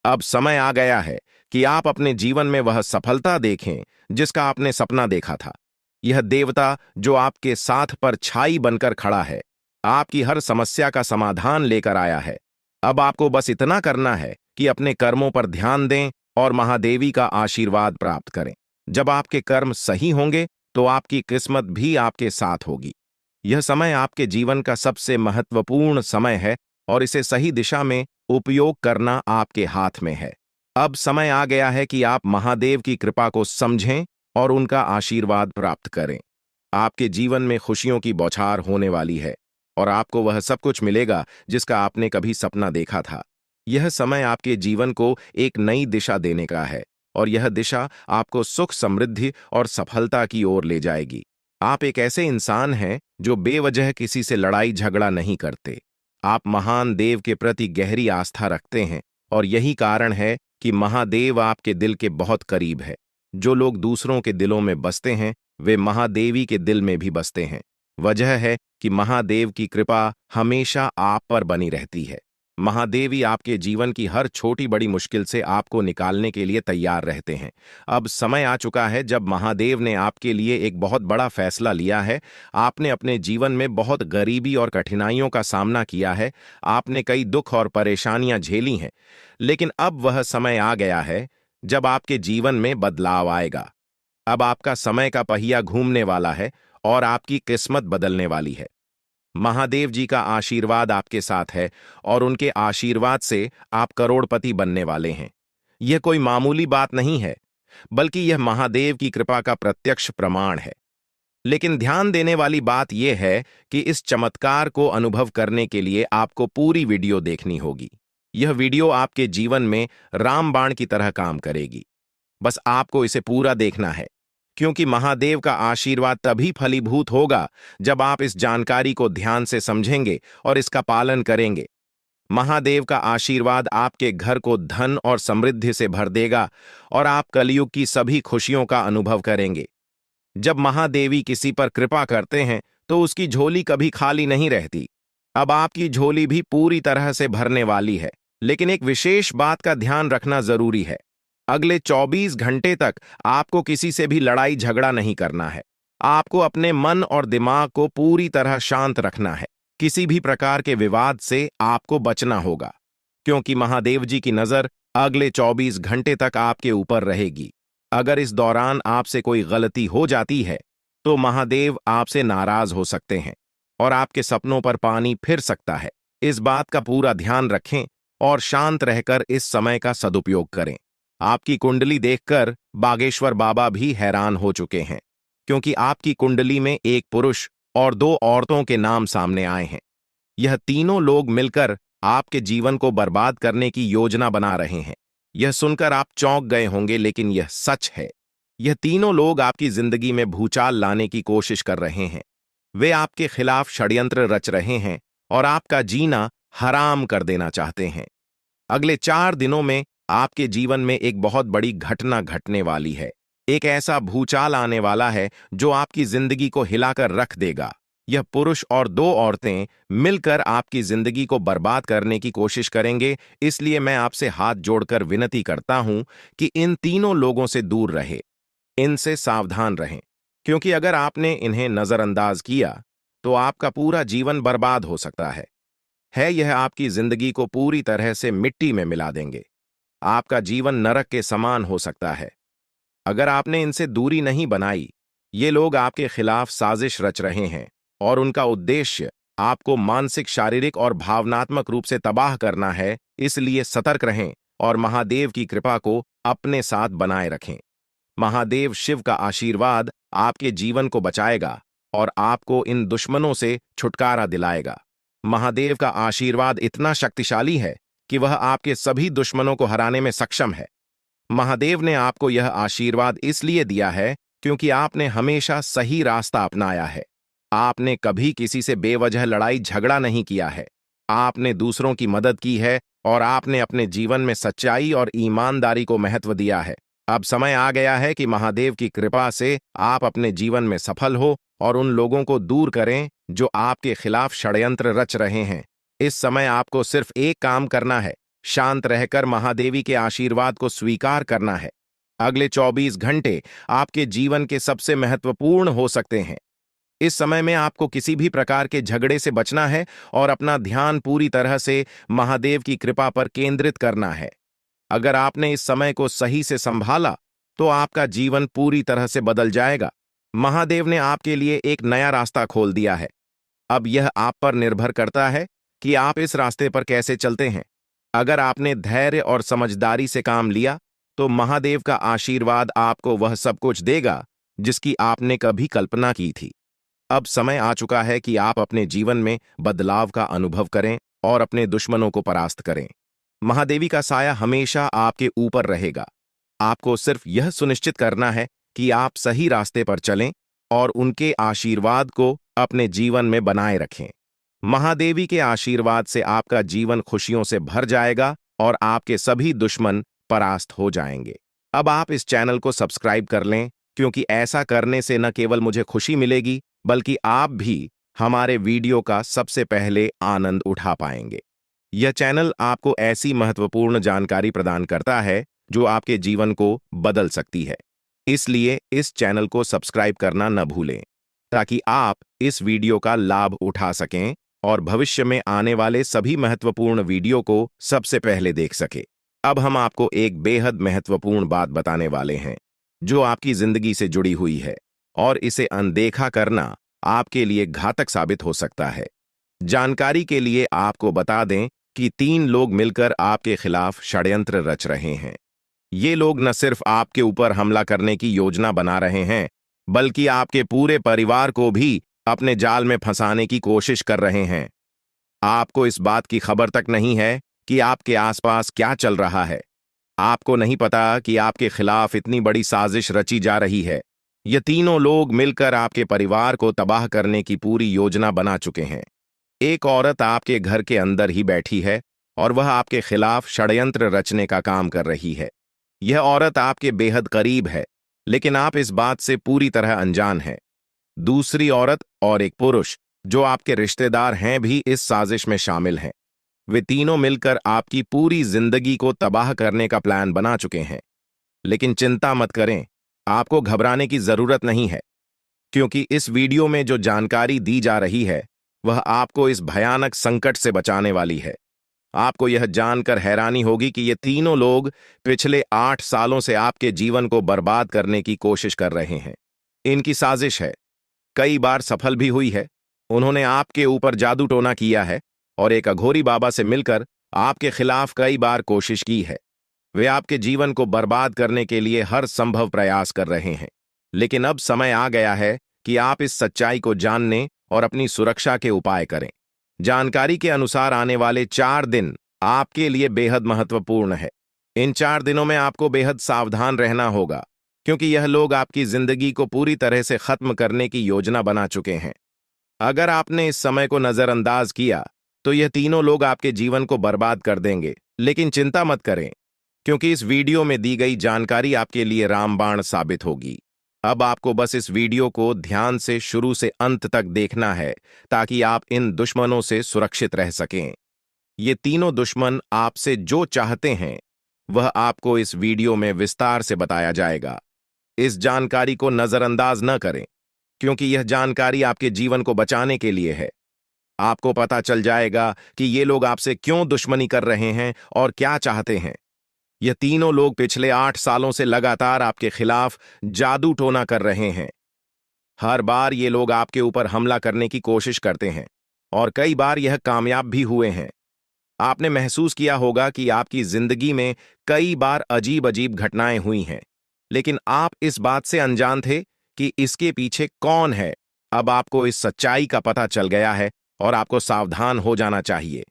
अब समय आ गया है कि आप अपने जीवन में वह सफलता देखें जिसका आपने सपना देखा था। यह देवता जो आपके साथ पर छाई बनकर खड़ा है, आपकी हर समस्या का समाधान लेकर आया है। अब आपको बस इतना करना है कि अपने कर्मों पर ध्यान दें और महादेवी का आशीर्वाद प्राप्त करें। जब आपके कर्म सही होंगे तो आपकी किस्मत भी आपके साथ होगी। यह समय आपके जीवन का सबसे महत्वपूर्ण समय है और इसे सही दिशा में उपयोग करना आपके हाथ में है। अब समय आ गया है कि आप महादेव की कृपा को समझें और उनका आशीर्वाद प्राप्त करें। आपके जीवन में खुशियों की बौछार होने वाली है और आपको वह सब कुछ मिलेगा जिसका आपने कभी सपना देखा था। यह समय आपके जीवन को एक नई दिशा देने का है और यह दिशा आपको सुख, समृद्धि और सफलता की ओर ले जाएगी। आप एक ऐसे इंसान हैं जो बेवजह किसी से लड़ाई झगड़ा नहीं करते। आप महान देव के प्रति गहरी आस्था रखते हैं और यही कारण है कि महादेव आपके दिल के बहुत करीब है। जो लोग दूसरों के दिलों में बसते हैं वे महादेवी के दिल में भी बसते हैं। वजह है कि महादेव की कृपा हमेशा आप पर बनी रहती है। महादेवी आपके जीवन की हर छोटी बड़ी मुश्किल से आपको निकालने के लिए तैयार रहते हैं। अब समय आ चुका है जब महादेव ने आपके लिए एक बहुत बड़ा फैसला लिया है। आपने अपने जीवन में बहुत गरीबी और कठिनाइयों का सामना किया है। आपने कई दुख और परेशानियां झेली हैं। लेकिन अब वह समय आ गया है जब आपके जीवन में बदलाव आएगा। अब आपका समय का पहिया घूमने वाला है और आपकी किस्मत बदलने वाली है। महादेव जी का आशीर्वाद आपके साथ है और उनके आशीर्वाद से आप करोड़पति बनने वाले हैं। यह कोई मामूली बात नहीं है, बल्कि यह महादेव की कृपा का प्रत्यक्ष प्रमाण है। लेकिन ध्यान देने वाली बात यह है कि इस चमत्कार को अनुभव करने के लिए आपको पूरी वीडियो देखनी होगी। यह वीडियो आपके जीवन में रामबाण की तरह काम करेगी। बस आपको इसे पूरा देखना है, क्योंकि महादेव का आशीर्वाद तभी फलीभूत होगा जब आप इस जानकारी को ध्यान से समझेंगे और इसका पालन करेंगे। महादेव का आशीर्वाद आपके घर को धन और समृद्धि से भर देगा और आप कलयुग की सभी खुशियों का अनुभव करेंगे। जब महादेवी किसी पर कृपा करते हैं तो उसकी झोली कभी खाली नहीं रहती। अब आपकी झोली भी पूरी तरह से भरने वाली है। लेकिन एक विशेष बात का ध्यान रखना जरूरी है। अगले 24 घंटे तक आपको किसी से भी लड़ाई झगड़ा नहीं करना है। आपको अपने मन और दिमाग को पूरी तरह शांत रखना है। किसी भी प्रकार के विवाद से आपको बचना होगा, क्योंकि महादेव जी की नजर अगले 24 घंटे तक आपके ऊपर रहेगी। अगर इस दौरान आपसे कोई गलती हो जाती है तो महादेव आपसे नाराज हो सकते हैं और आपके सपनों पर पानी फिर सकता है। इस बात का पूरा ध्यान रखें और शांत रहकर इस समय का सदुपयोग करें। आपकी कुंडली देखकर बागेश्वर बाबा भी हैरान हो चुके हैं, क्योंकि आपकी कुंडली में एक पुरुष और 2 औरतों के नाम सामने आए हैं। यह तीनों लोग मिलकर आपके जीवन को बर्बाद करने की योजना बना रहे हैं। यह सुनकर आप चौंक गए होंगे, लेकिन यह सच है। यह तीनों लोग आपकी जिंदगी में भूचाल लाने की कोशिश कर रहे हैं। वे आपके खिलाफ षड्यंत्र रच रहे हैं और आपका जीना हराम कर देना चाहते हैं। अगले 4 दिनों में आपके जीवन में एक बहुत बड़ी घटना घटने वाली है। एक ऐसा भूचाल आने वाला है जो आपकी जिंदगी को हिलाकर रख देगा। यह पुरुष और 2 औरतें मिलकर आपकी जिंदगी को बर्बाद करने की कोशिश करेंगे। इसलिए मैं आपसे हाथ जोड़कर विनती करता हूं कि इन तीनों लोगों से दूर रहे, इनसे सावधान रहें, क्योंकि अगर आपने इन्हें नजरअंदाज किया तो आपका पूरा जीवन बर्बाद हो सकता है। यह आपकी जिंदगी को पूरी तरह से मिट्टी में मिला देंगे। आपका जीवन नरक के समान हो सकता है अगर आपने इनसे दूरी नहीं बनाई। ये लोग आपके खिलाफ साजिश रच रहे हैं और उनका उद्देश्य आपको मानसिक, शारीरिक और भावनात्मक रूप से तबाह करना है। इसलिए सतर्क रहें और महादेव की कृपा को अपने साथ बनाए रखें। महादेव शिव का आशीर्वाद आपके जीवन को बचाएगा और आपको इन दुश्मनों से छुटकारा दिलाएगा। महादेव का आशीर्वाद इतना शक्तिशाली है कि वह आपके सभी दुश्मनों को हराने में सक्षम है। महादेव ने आपको यह आशीर्वाद इसलिए दिया है क्योंकि आपने हमेशा सही रास्ता अपनाया है। आपने कभी किसी से बेवजह लड़ाई झगड़ा नहीं किया है। आपने दूसरों की मदद की है और आपने अपने जीवन में सच्चाई और ईमानदारी को महत्व दिया है। अब समय आ गया है कि महादेव की कृपा से आप अपने जीवन में सफल हो और उन लोगों को दूर करें जो आपके खिलाफ षड्यंत्र रच रहे हैं। इस समय आपको सिर्फ एक काम करना है, शांत रहकर महादेवी के आशीर्वाद को स्वीकार करना है। अगले 24 घंटे आपके जीवन के सबसे महत्वपूर्ण हो सकते हैं। इस समय में आपको किसी भी प्रकार के झगड़े से बचना है और अपना ध्यान पूरी तरह से महादेव की कृपा पर केंद्रित करना है। अगर आपने इस समय को सही से संभाला तो आपका जीवन पूरी तरह से बदल जाएगा। महादेव ने आपके लिए एक नया रास्ता खोल दिया है। अब यह आप पर निर्भर करता है कि आप इस रास्ते पर कैसे चलते हैं। अगर आपने धैर्य और समझदारी से काम लिया तो महादेव का आशीर्वाद आपको वह सब कुछ देगा जिसकी आपने कभी कल्पना की थी। अब समय आ चुका है कि आप अपने जीवन में बदलाव का अनुभव करें और अपने दुश्मनों को परास्त करें। महादेवी का साया हमेशा आपके ऊपर रहेगा। आपको सिर्फ यह सुनिश्चित करना है कि आप सही रास्ते पर चलें और उनके आशीर्वाद को अपने जीवन में बनाए रखें। महादेवी के आशीर्वाद से आपका जीवन खुशियों से भर जाएगा और आपके सभी दुश्मन परास्त हो जाएंगे। अब आप इस चैनल को सब्सक्राइब कर लें, क्योंकि ऐसा करने से न केवल मुझे खुशी मिलेगी बल्कि आप भी हमारे वीडियो का सबसे पहले आनंद उठा पाएंगे। यह चैनल आपको ऐसी महत्वपूर्ण जानकारी प्रदान करता है जो आपके जीवन को बदल सकती है। इसलिए इस चैनल को सब्सक्राइब करना न भूलें, ताकि आप इस वीडियो का लाभ उठा सकें और भविष्य में आने वाले सभी महत्वपूर्ण वीडियो को सबसे पहले देख सकें। अब हम आपको एक बेहद महत्वपूर्ण बात बताने वाले हैं, जो आपकी जिंदगी से जुड़ी हुई है और इसे अनदेखा करना आपके लिए घातक साबित हो सकता है। जानकारी के लिए आपको बता दें कि 3 लोग मिलकर आपके खिलाफ षड्यंत्र रच रहे हैं। ये लोग न सिर्फ आपके ऊपर हमला करने की योजना बना रहे हैं, बल्कि आपके पूरे परिवार को भी अपने जाल में फंसाने की कोशिश कर रहे हैं। आपको इस बात की खबर तक नहीं है कि आपके आसपास क्या चल रहा है। आपको नहीं पता कि आपके खिलाफ इतनी बड़ी साजिश रची जा रही है। ये तीनों लोग मिलकर आपके परिवार को तबाह करने की पूरी योजना बना चुके हैं। एक औरत आपके घर के अंदर ही बैठी है और वह आपके खिलाफ षड्यंत्र रचने का काम कर रही है। यह औरत आपके बेहद करीब है, लेकिन आप इस बात से पूरी तरह अनजान हैं। दूसरी औरत और एक पुरुष जो आपके रिश्तेदार हैं भी इस साजिश में शामिल हैं। वे तीनों मिलकर आपकी पूरी जिंदगी को तबाह करने का प्लान बना चुके हैं। लेकिन चिंता मत करें, आपको घबराने की जरूरत नहीं है, क्योंकि इस वीडियो में जो जानकारी दी जा रही है वह आपको इस भयानक संकट से बचाने वाली है। आपको यह जानकर हैरानी होगी कि ये तीनों लोग पिछले 8 सालों से आपके जीवन को बर्बाद करने की कोशिश कर रहे हैं। इनकी साजिश है, कई बार सफल भी हुई है। उन्होंने आपके ऊपर जादू टोना किया है और एक अघोरी बाबा से मिलकर आपके खिलाफ कई बार कोशिश की है। वे आपके जीवन को बर्बाद करने के लिए हर संभव प्रयास कर रहे हैं। लेकिन अब समय आ गया है कि आप इस सच्चाई को जानने और अपनी सुरक्षा के उपाय करें। जानकारी के अनुसार आने वाले 4 दिन आपके लिए बेहद महत्वपूर्ण है। इन 4 दिनों में आपको बेहद सावधान रहना होगा, क्योंकि यह लोग आपकी जिंदगी को पूरी तरह से खत्म करने की योजना बना चुके हैं। अगर आपने इस समय को नजरअंदाज किया तो यह तीनों लोग आपके जीवन को बर्बाद कर देंगे। लेकिन चिंता मत करें, क्योंकि इस वीडियो में दी गई जानकारी आपके लिए रामबाण साबित होगी। अब आपको बस इस वीडियो को ध्यान से शुरू से अंत तक देखना है, ताकि आप इन दुश्मनों से सुरक्षित रह सकें। ये तीनों दुश्मन आपसे जो चाहते हैं वह आपको इस वीडियो में विस्तार से बताया जाएगा। इस जानकारी को नजरअंदाज न करें, क्योंकि यह जानकारी आपके जीवन को बचाने के लिए है। आपको पता चल जाएगा कि ये लोग आपसे क्यों दुश्मनी कर रहे हैं और क्या चाहते हैं। यह तीनों लोग पिछले 8 सालों से लगातार आपके खिलाफ जादू टोना कर रहे हैं। हर बार ये लोग आपके ऊपर हमला करने की कोशिश करते हैं और कई बार यह कामयाब भी हुए हैं। आपने महसूस किया होगा कि आपकी जिंदगी में कई बार अजीब अजीब घटनाएं हुई हैं, लेकिन आप इस बात से अनजान थे कि इसके पीछे कौन है। अब आपको इस सच्चाई का पता चल गया है और आपको सावधान हो जाना चाहिए।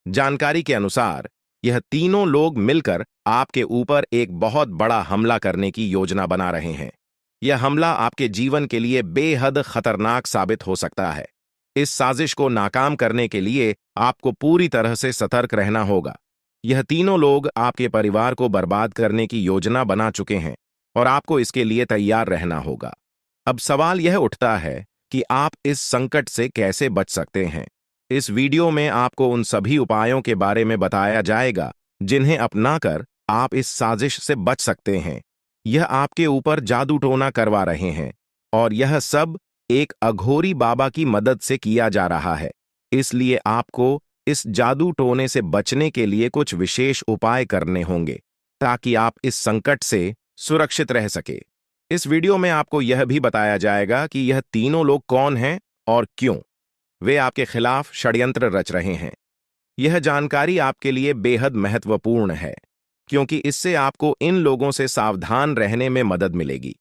जानकारी के अनुसार यह तीनों लोग मिलकर आपके ऊपर एक बहुत बड़ा हमला करने की योजना बना रहे हैं। यह हमला आपके जीवन के लिए बेहद खतरनाक साबित हो सकता है। इस साजिश को नाकाम करने के लिए आपको पूरी तरह से सतर्क रहना होगा। यह तीनों लोग आपके परिवार को बर्बाद करने की योजना बना चुके हैं और आपको इसके लिए तैयार रहना होगा। अब सवाल यह उठता है कि आप इस संकट से कैसे बच सकते हैं। इस वीडियो में आपको उन सभी उपायों के बारे में बताया जाएगा जिन्हें अपनाकर आप इस साजिश से बच सकते हैं। यह आपके ऊपर जादू टोना करवा रहे हैं और यह सब एक अघोरी बाबा की मदद से किया जा रहा है। इसलिए आपको इस जादू टोने से बचने के लिए कुछ विशेष उपाय करने होंगे, ताकि आप इस संकट से सुरक्षित रह सके। इस वीडियो में आपको यह भी बताया जाएगा कि यह तीनों लोग कौन हैं और क्यों वे आपके खिलाफ षड्यंत्र रच रहे हैं। यह जानकारी आपके लिए बेहद महत्वपूर्ण है, क्योंकि इससे आपको इन लोगों से सावधान रहने में मदद मिलेगी।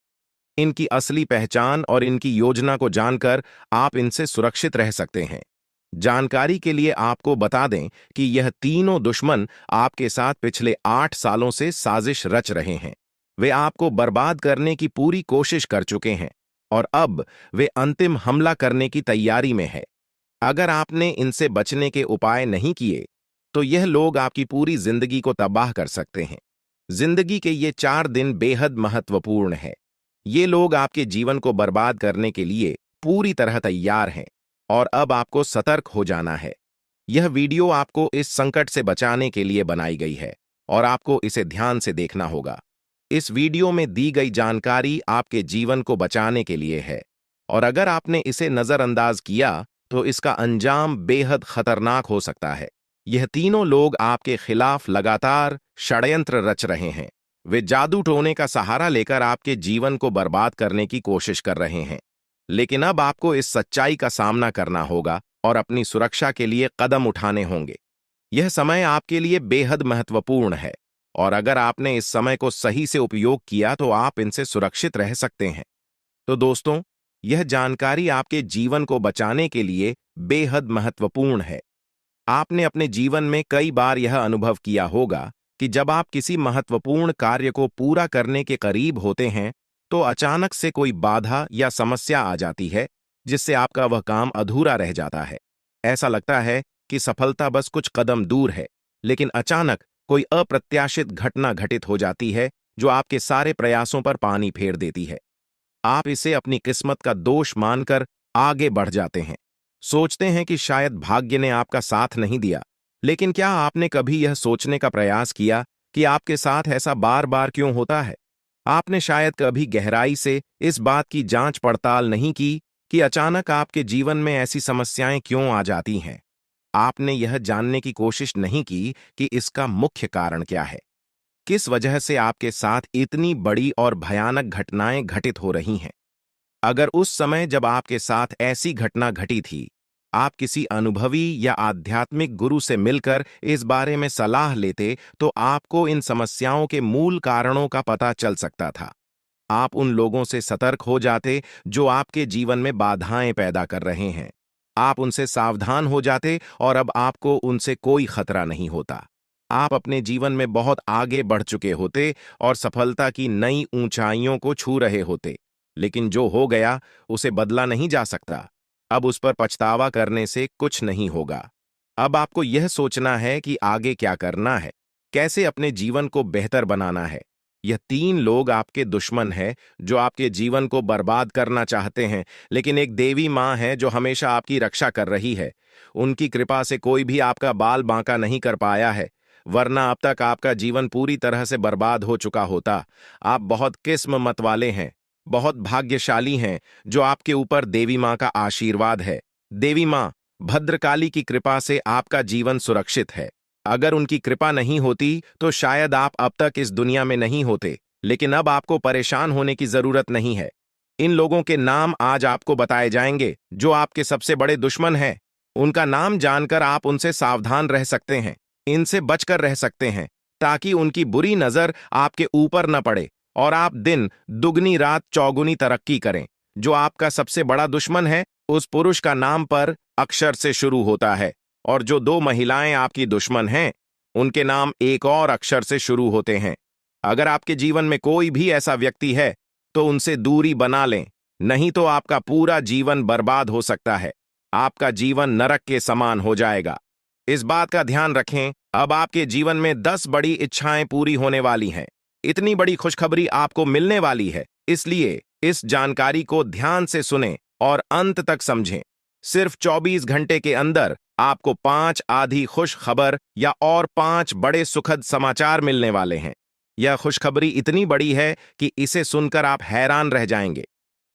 इनकी असली पहचान और इनकी योजना को जानकर आप इनसे सुरक्षित रह सकते हैं। जानकारी के लिए आपको बता दें कि यह तीनों दुश्मन आपके साथ पिछले 8 सालों से साजिश रच रहे हैं। वे आपको बर्बाद करने की पूरी कोशिश कर चुके हैं और अब वे अंतिम हमला करने की तैयारी में है। अगर आपने इनसे बचने के उपाय नहीं किए तो यह लोग आपकी पूरी जिंदगी को तबाह कर सकते हैं। जिंदगी के ये 4 दिन बेहद महत्वपूर्ण है। ये लोग आपके जीवन को बर्बाद करने के लिए पूरी तरह तैयार हैं और अब आपको सतर्क हो जाना है। यह वीडियो आपको इस संकट से बचाने के लिए बनाई गई है और आपको इसे ध्यान से देखना होगा। इस वीडियो में दी गई जानकारी आपके जीवन को बचाने के लिए है और अगर आपने इसे नजरअंदाज किया तो इसका अंजाम बेहद खतरनाक हो सकता है। यह तीनों लोग आपके खिलाफ लगातार षड्यंत्र रच रहे हैं। वे जादू टोने का सहारा लेकर आपके जीवन को बर्बाद करने की कोशिश कर रहे हैं। लेकिन अब आपको इस सच्चाई का सामना करना होगा और अपनी सुरक्षा के लिए कदम उठाने होंगे। यह समय आपके लिए बेहद महत्वपूर्ण है और अगर आपने इस समय को सही से उपयोग किया तो आप इनसे सुरक्षित रह सकते हैं। तो दोस्तों, यह जानकारी आपके जीवन को बचाने के लिए बेहद महत्वपूर्ण है। आपने अपने जीवन में कई बार यह अनुभव किया होगा कि जब आप किसी महत्वपूर्ण कार्य को पूरा करने के करीब होते हैं तो अचानक से कोई बाधा या समस्या आ जाती है जिससे आपका वह काम अधूरा रह जाता है। ऐसा लगता है कि सफलता बस कुछ कदम दूर है, लेकिन अचानक कोई अप्रत्याशित घटना घटित हो जाती है जो आपके सारे प्रयासों पर पानी फेर देती है। आप इसे अपनी किस्मत का दोष मानकर आगे बढ़ जाते हैं। सोचते हैं कि शायद भाग्य ने आपका साथ नहीं दिया। लेकिन क्या आपने कभी यह सोचने का प्रयास किया कि आपके साथ ऐसा बार बार क्यों होता है? आपने शायद कभी गहराई से इस बात की जांच पड़ताल नहीं की कि अचानक आपके जीवन में ऐसी समस्याएं क्यों आ जाती हैं। आपने यह जानने की कोशिश नहीं की कि इसका मुख्य कारण क्या है। किस वजह से आपके साथ इतनी बड़ी और भयानक घटनाएं घटित हो रही हैं। अगर उस समय जब आपके साथ ऐसी घटना घटी थी, आप किसी अनुभवी या आध्यात्मिक गुरु से मिलकर इस बारे में सलाह लेते तो आपको इन समस्याओं के मूल कारणों का पता चल सकता था। आप उन लोगों से सतर्क हो जाते जो आपके जीवन में बाधाएं पैदा कर रहे हैं। आप उनसे सावधान हो जाते और अब आपको उनसे कोई खतरा नहीं होता। आप अपने जीवन में बहुत आगे बढ़ चुके होते और सफलता की नई ऊंचाइयों को छू रहे होते। लेकिन जो हो गया उसे बदला नहीं जा सकता। अब उस पर पछतावा करने से कुछ नहीं होगा। अब आपको यह सोचना है कि आगे क्या करना है, कैसे अपने जीवन को बेहतर बनाना है। यह तीन लोग आपके दुश्मन हैं जो आपके जीवन को बर्बाद करना चाहते हैं, लेकिन एक देवी माँ है जो हमेशा आपकी रक्षा कर रही है। उनकी कृपा से कोई भी आपका बाल बांका नहीं कर पाया है, वरना अब तक आपका जीवन पूरी तरह से बर्बाद हो चुका होता। आप बहुत किस्मत वाले हैं, बहुत भाग्यशाली हैं जो आपके ऊपर देवी माँ का आशीर्वाद है। देवी माँ भद्रकाली की कृपा से आपका जीवन सुरक्षित है। अगर उनकी कृपा नहीं होती तो शायद आप अब तक इस दुनिया में नहीं होते। लेकिन अब आपको परेशान होने की जरूरत नहीं है। इन लोगों के नाम आज आपको बताए जाएंगे जो आपके सबसे बड़े दुश्मन हैं। उनका नाम जानकर आप उनसे सावधान रह सकते हैं, इनसे बचकर रह सकते हैं, ताकि उनकी बुरी नजर आपके ऊपर न पड़े और आप दिन दुगनी रात चौगुनी तरक्की करें। जो आपका सबसे बड़ा दुश्मन है उस पुरुष का नाम पर अक्षर से शुरू होता है और जो दो महिलाएं आपकी दुश्मन हैं उनके नाम एक और अक्षर से शुरू होते हैं। अगर आपके जीवन में कोई भी ऐसा व्यक्ति है तो उनसे दूरी बना लें, नहीं तो आपका पूरा जीवन बर्बाद हो सकता है। आपका जीवन नरक के समान हो जाएगा। इस बात का ध्यान रखें, अब आपके जीवन में 10 बड़ी इच्छाएं पूरी होने वाली हैं। इतनी बड़ी खुशखबरी आपको मिलने वाली है, इसलिए इस जानकारी को ध्यान से सुनें और अंत तक समझें। सिर्फ 24 घंटे के अंदर आपको 5 आधी खुश खबर या और 5 बड़े सुखद समाचार मिलने वाले हैं। यह खुशखबरी इतनी बड़ी है कि इसे सुनकर आप हैरान रह जाएंगे।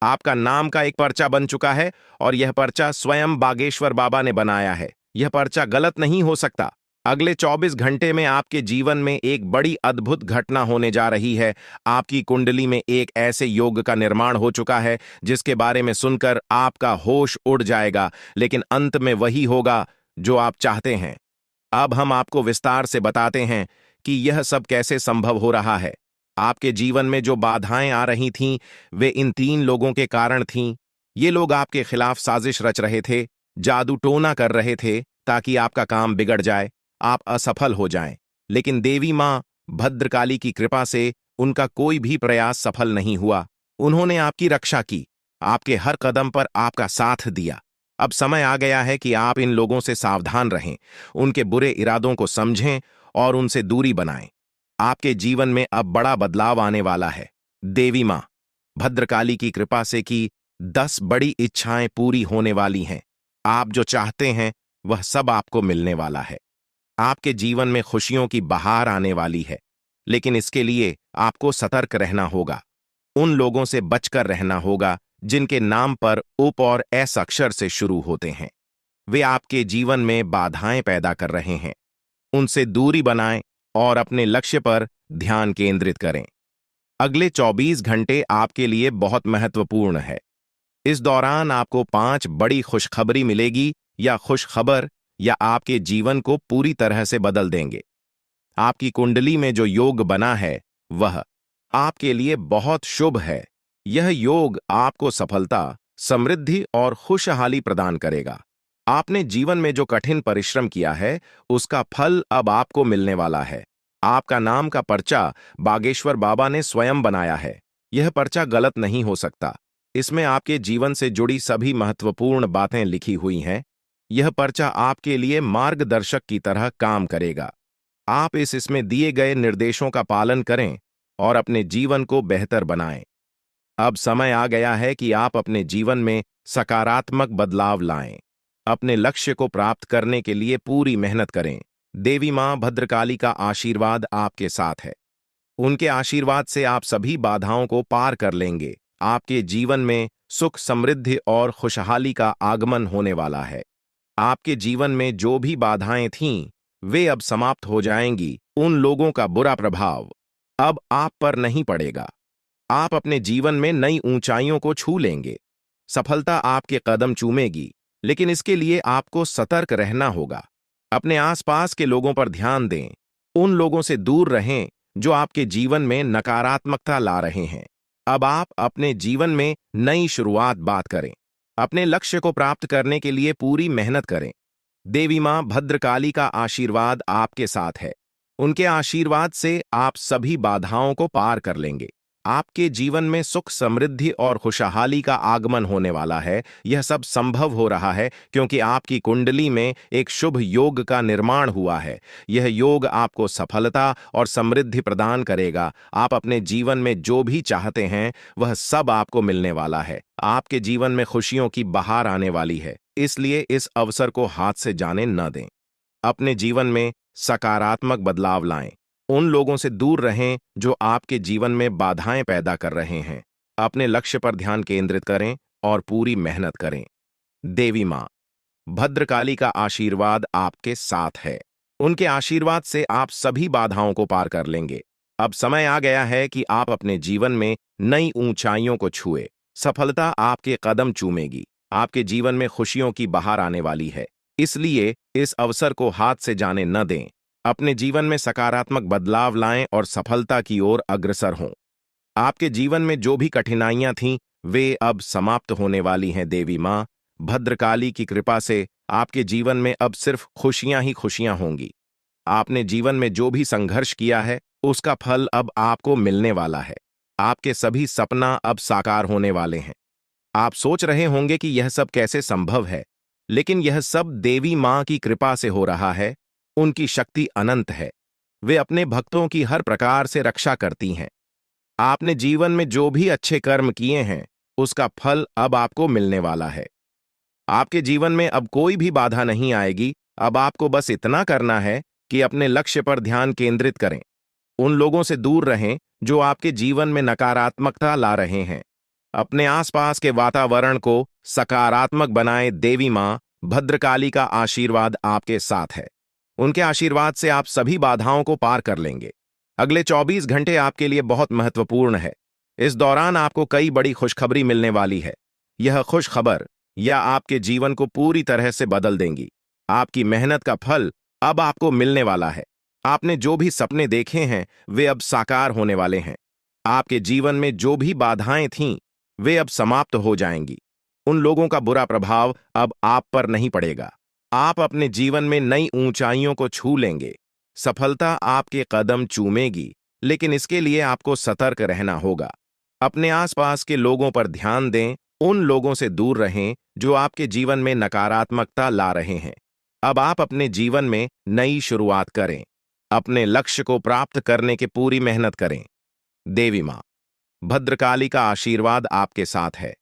आपका नाम का एक पर्चा बन चुका है और यह पर्चा स्वयं बागेश्वर बाबा ने बनाया है। यह पर्चा गलत नहीं हो सकता। अगले 24 घंटे में आपके जीवन में एक बड़ी अद्भुत घटना होने जा रही है। आपकी कुंडली में एक ऐसे योग का निर्माण हो चुका है जिसके बारे में सुनकर आपका होश उड़ जाएगा, लेकिन अंत में वही होगा जो आप चाहते हैं। अब हम आपको विस्तार से बताते हैं कि यह सब कैसे संभव हो रहा है। आपके जीवन में जो बाधाएं आ रही थीं, वे इन तीन लोगों के कारण थीं। ये लोग आपके खिलाफ साजिश रच रहे थे, जादू टोना कर रहे थे ताकि आपका काम बिगड़ जाए, आप असफल हो जाएं। लेकिन देवी मां भद्रकाली की कृपा से उनका कोई भी प्रयास सफल नहीं हुआ। उन्होंने आपकी रक्षा की, आपके हर कदम पर आपका साथ दिया। अब समय आ गया है कि आप इन लोगों से सावधान रहें, उनके बुरे इरादों को समझें और उनसे दूरी बनाएं। आपके जीवन में अब बड़ा बदलाव आने वाला है। देवी मां भद्रकाली की कृपा से कि 10 बड़ी इच्छाएं पूरी होने वाली हैं। आप जो चाहते हैं वह सब आपको मिलने वाला है। आपके जीवन में खुशियों की बहार आने वाली है, लेकिन इसके लिए आपको सतर्क रहना होगा। उन लोगों से बचकर रहना होगा जिनके नाम पर उप और एस अक्षर से शुरू होते हैं। वे आपके जीवन में बाधाएं पैदा कर रहे हैं। उनसे दूरी बनाएं और अपने लक्ष्य पर ध्यान केंद्रित करें। अगले 24 घंटे आपके लिए बहुत महत्वपूर्ण है। इस दौरान आपको 5 बड़ी खुशखबरी मिलेगी या खुशखबर या आपके जीवन को पूरी तरह से बदल देंगे। आपकी कुंडली में जो योग बना है वह आपके लिए बहुत शुभ है। यह योग आपको सफलता, समृद्धि और खुशहाली प्रदान करेगा। आपने जीवन में जो कठिन परिश्रम किया है उसका फल अब आपको मिलने वाला है। आपका नाम का पर्चा बागेश्वर बाबा ने स्वयं बनाया है। यह पर्चा गलत नहीं हो सकता। इसमें आपके जीवन से जुड़ी सभी महत्वपूर्ण बातें लिखी हुई हैं। यह पर्चा आपके लिए मार्गदर्शक की तरह काम करेगा। आप इसमें दिए गए निर्देशों का पालन करें और अपने जीवन को बेहतर बनाएं। अब समय आ गया है कि आप अपने जीवन में सकारात्मक बदलाव लाएं। अपने लक्ष्य को प्राप्त करने के लिए पूरी मेहनत करें। देवी मां भद्रकाली का आशीर्वाद आपके साथ है। उनके आशीर्वाद से आप सभी बाधाओं को पार कर लेंगे। आपके जीवन में सुख, समृद्धि और खुशहाली का आगमन होने वाला है। आपके जीवन में जो भी बाधाएं थीं, वे अब समाप्त हो जाएंगी। उन लोगों का बुरा प्रभाव अब आप पर नहीं पड़ेगा। आप अपने जीवन में नई ऊंचाइयों को छू लेंगे। सफलता आपके कदम चूमेगी, लेकिन इसके लिए आपको सतर्क रहना होगा। अपने आसपास के लोगों पर ध्यान दें। उन लोगों से दूर रहें जो आपके जीवन में नकारात्मकता ला रहे हैं। अब आप अपने जीवन में नई शुरुआत बात करें। अपने लक्ष्य को प्राप्त करने के लिए पूरी मेहनत करें। देवी मां भद्रकाली का आशीर्वाद आपके साथ है। उनके आशीर्वाद से आप सभी बाधाओं को पार कर लेंगे। आपके जीवन में सुख, समृद्धि और खुशहाली का आगमन होने वाला है। यह सब संभव हो रहा है क्योंकि आपकी कुंडली में एक शुभ योग का निर्माण हुआ है। यह योग आपको सफलता और समृद्धि प्रदान करेगा। आप अपने जीवन में जो भी चाहते हैं वह सब आपको मिलने वाला है। आपके जीवन में खुशियों की बहार आने वाली है, इसलिए इस अवसर को हाथ से जाने न दें। अपने जीवन में सकारात्मक बदलाव लाएं। उन लोगों से दूर रहें जो आपके जीवन में बाधाएं पैदा कर रहे हैं। अपने लक्ष्य पर ध्यान केंद्रित करें और पूरी मेहनत करें। देवी मां भद्रकाली का आशीर्वाद आपके साथ है। उनके आशीर्वाद से आप सभी बाधाओं को पार कर लेंगे। अब समय आ गया है कि आप अपने जीवन में नई ऊंचाइयों को छुए। सफलता आपके कदम चूमेगी। आपके जीवन में खुशियों की बहार आने वाली है, इसलिए इस अवसर को हाथ से जाने न दें। अपने जीवन में सकारात्मक बदलाव लाएं और सफलता की ओर अग्रसर हों। आपके जीवन में जो भी कठिनाइयां थीं, वे अब समाप्त होने वाली हैं। देवी मां भद्रकाली की कृपा से आपके जीवन में अब सिर्फ खुशियां ही खुशियां होंगी। आपने जीवन में जो भी संघर्ष किया है, उसका फल अब आपको मिलने वाला है। आपके सभी सपना अब साकार होने वाले हैं। आप सोच रहे होंगे कि यह सब कैसे संभव है, लेकिन यह सब देवी मां की कृपा से हो रहा है। उनकी शक्ति अनंत है। वे अपने भक्तों की हर प्रकार से रक्षा करती हैं। आपने जीवन में जो भी अच्छे कर्म किए हैं, उसका फल अब आपको मिलने वाला है। आपके जीवन में अब कोई भी बाधा नहीं आएगी। अब आपको बस इतना करना है कि अपने लक्ष्य पर ध्यान केंद्रित करें। उन लोगों से दूर रहें जो आपके जीवन में नकारात्मकता ला रहे हैं। अपने आसपास के वातावरण को सकारात्मक बनाएं। देवी मां भद्रकाली का आशीर्वाद आपके साथ है। उनके आशीर्वाद से आप सभी बाधाओं को पार कर लेंगे। अगले 24 घंटे आपके लिए बहुत महत्वपूर्ण है। इस दौरान आपको कई बड़ी खुशखबरी मिलने वाली है। यह खुशखबर या आपके जीवन को पूरी तरह से बदल देंगी। आपकी मेहनत का फल अब आपको मिलने वाला है। आपने जो भी सपने देखे हैं, वे अब साकार होने वाले हैं। आपके जीवन में जो भी बाधाएं थीं, वे अब समाप्त हो जाएंगी। उन लोगों का बुरा प्रभाव अब आप पर नहीं पड़ेगा। आप अपने जीवन में नई ऊंचाइयों को छू लेंगे। सफलता आपके कदम चूमेगी, लेकिन इसके लिए आपको सतर्क रहना होगा। अपने आसपास के लोगों पर ध्यान दें। उन लोगों से दूर रहें जो आपके जीवन में नकारात्मकता ला रहे हैं। अब आप अपने जीवन में नई शुरुआत करें। अपने लक्ष्य को प्राप्त करने की पूरी मेहनत करें। देवी मां भद्रकाली का आशीर्वाद आपके साथ है।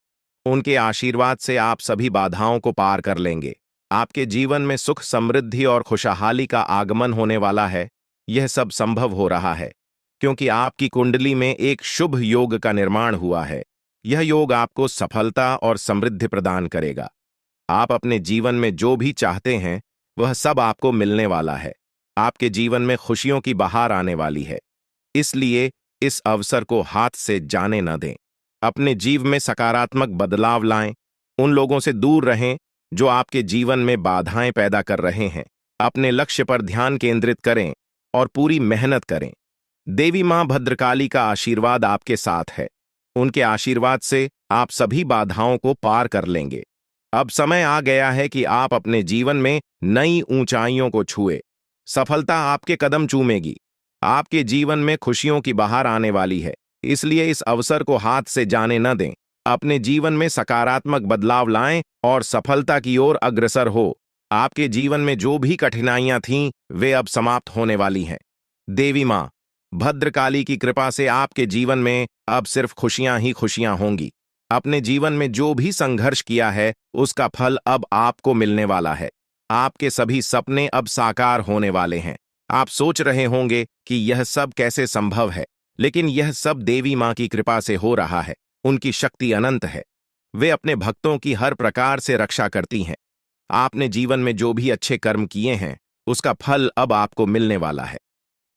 उनके आशीर्वाद से आप सभी बाधाओं को पार कर लेंगे। आपके जीवन में सुख, समृद्धि और खुशहाली का आगमन होने वाला है। यह सब संभव हो रहा है क्योंकि आपकी कुंडली में एक शुभ योग का निर्माण हुआ है। यह योग आपको सफलता और समृद्धि प्रदान करेगा। आप अपने जीवन में जो भी चाहते हैं वह सब आपको मिलने वाला है। आपके जीवन में खुशियों की बहार आने वाली है। इसलिए इस अवसर को हाथ से जाने न दें। अपने जीवन में सकारात्मक बदलाव लाएं। उन लोगों से दूर रहें जो आपके जीवन में बाधाएं पैदा कर रहे हैं। अपने लक्ष्य पर ध्यान केंद्रित करें और पूरी मेहनत करें। देवी मां भद्रकाली का आशीर्वाद आपके साथ है। उनके आशीर्वाद से आप सभी बाधाओं को पार कर लेंगे। अब समय आ गया है कि आप अपने जीवन में नई ऊंचाइयों को छुए। सफलता आपके कदम चूमेगी। आपके जीवन में खुशियों की बहार आने वाली है। इसलिए इस अवसर को हाथ से जाने न दें। अपने जीवन में सकारात्मक बदलाव लाएं और सफलता की ओर अग्रसर हो। आपके जीवन में जो भी कठिनाइयां थीं, वे अब समाप्त होने वाली हैं। देवी मां भद्रकाली की कृपा से आपके जीवन में अब सिर्फ खुशियां ही खुशियां होंगी। अपने जीवन में जो भी संघर्ष किया है उसका फल अब आपको मिलने वाला है। आपके सभी सपने अब साकार होने वाले हैं। आप सोच रहे होंगे कि यह सब कैसे संभव है, लेकिन यह सब देवी मां की कृपा से हो रहा है। उनकी शक्ति अनंत है। वे अपने भक्तों की हर प्रकार से रक्षा करती हैं। आपने जीवन में जो भी अच्छे कर्म किए हैं उसका फल अब आपको मिलने वाला है।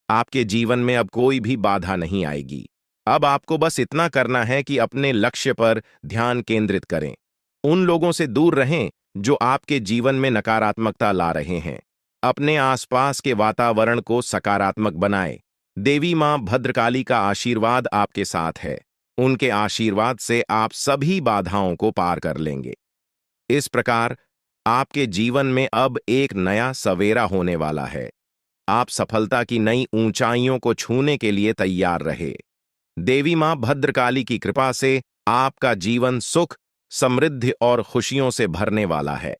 आपके जीवन में अब कोई भी बाधा नहीं आएगी। अब आपको बस इतना करना है कि अपने लक्ष्य पर ध्यान केंद्रित करें। उन लोगों से दूर रहें जो आपके जीवन में नकारात्मकता ला रहे हैं। अपने आसपास के वातावरण को सकारात्मक बनाएं। देवी मां भद्रकाली का आशीर्वाद आपके साथ है। उनके आशीर्वाद से आप सभी बाधाओं को पार कर लेंगे। इस प्रकार आपके जीवन में अब एक नया सवेरा होने वाला है। आप सफलता की नई ऊंचाइयों को छूने के लिए तैयार रहे। देवी मां भद्रकाली की कृपा से आपका जीवन सुख, समृद्धि और खुशियों से भरने वाला है।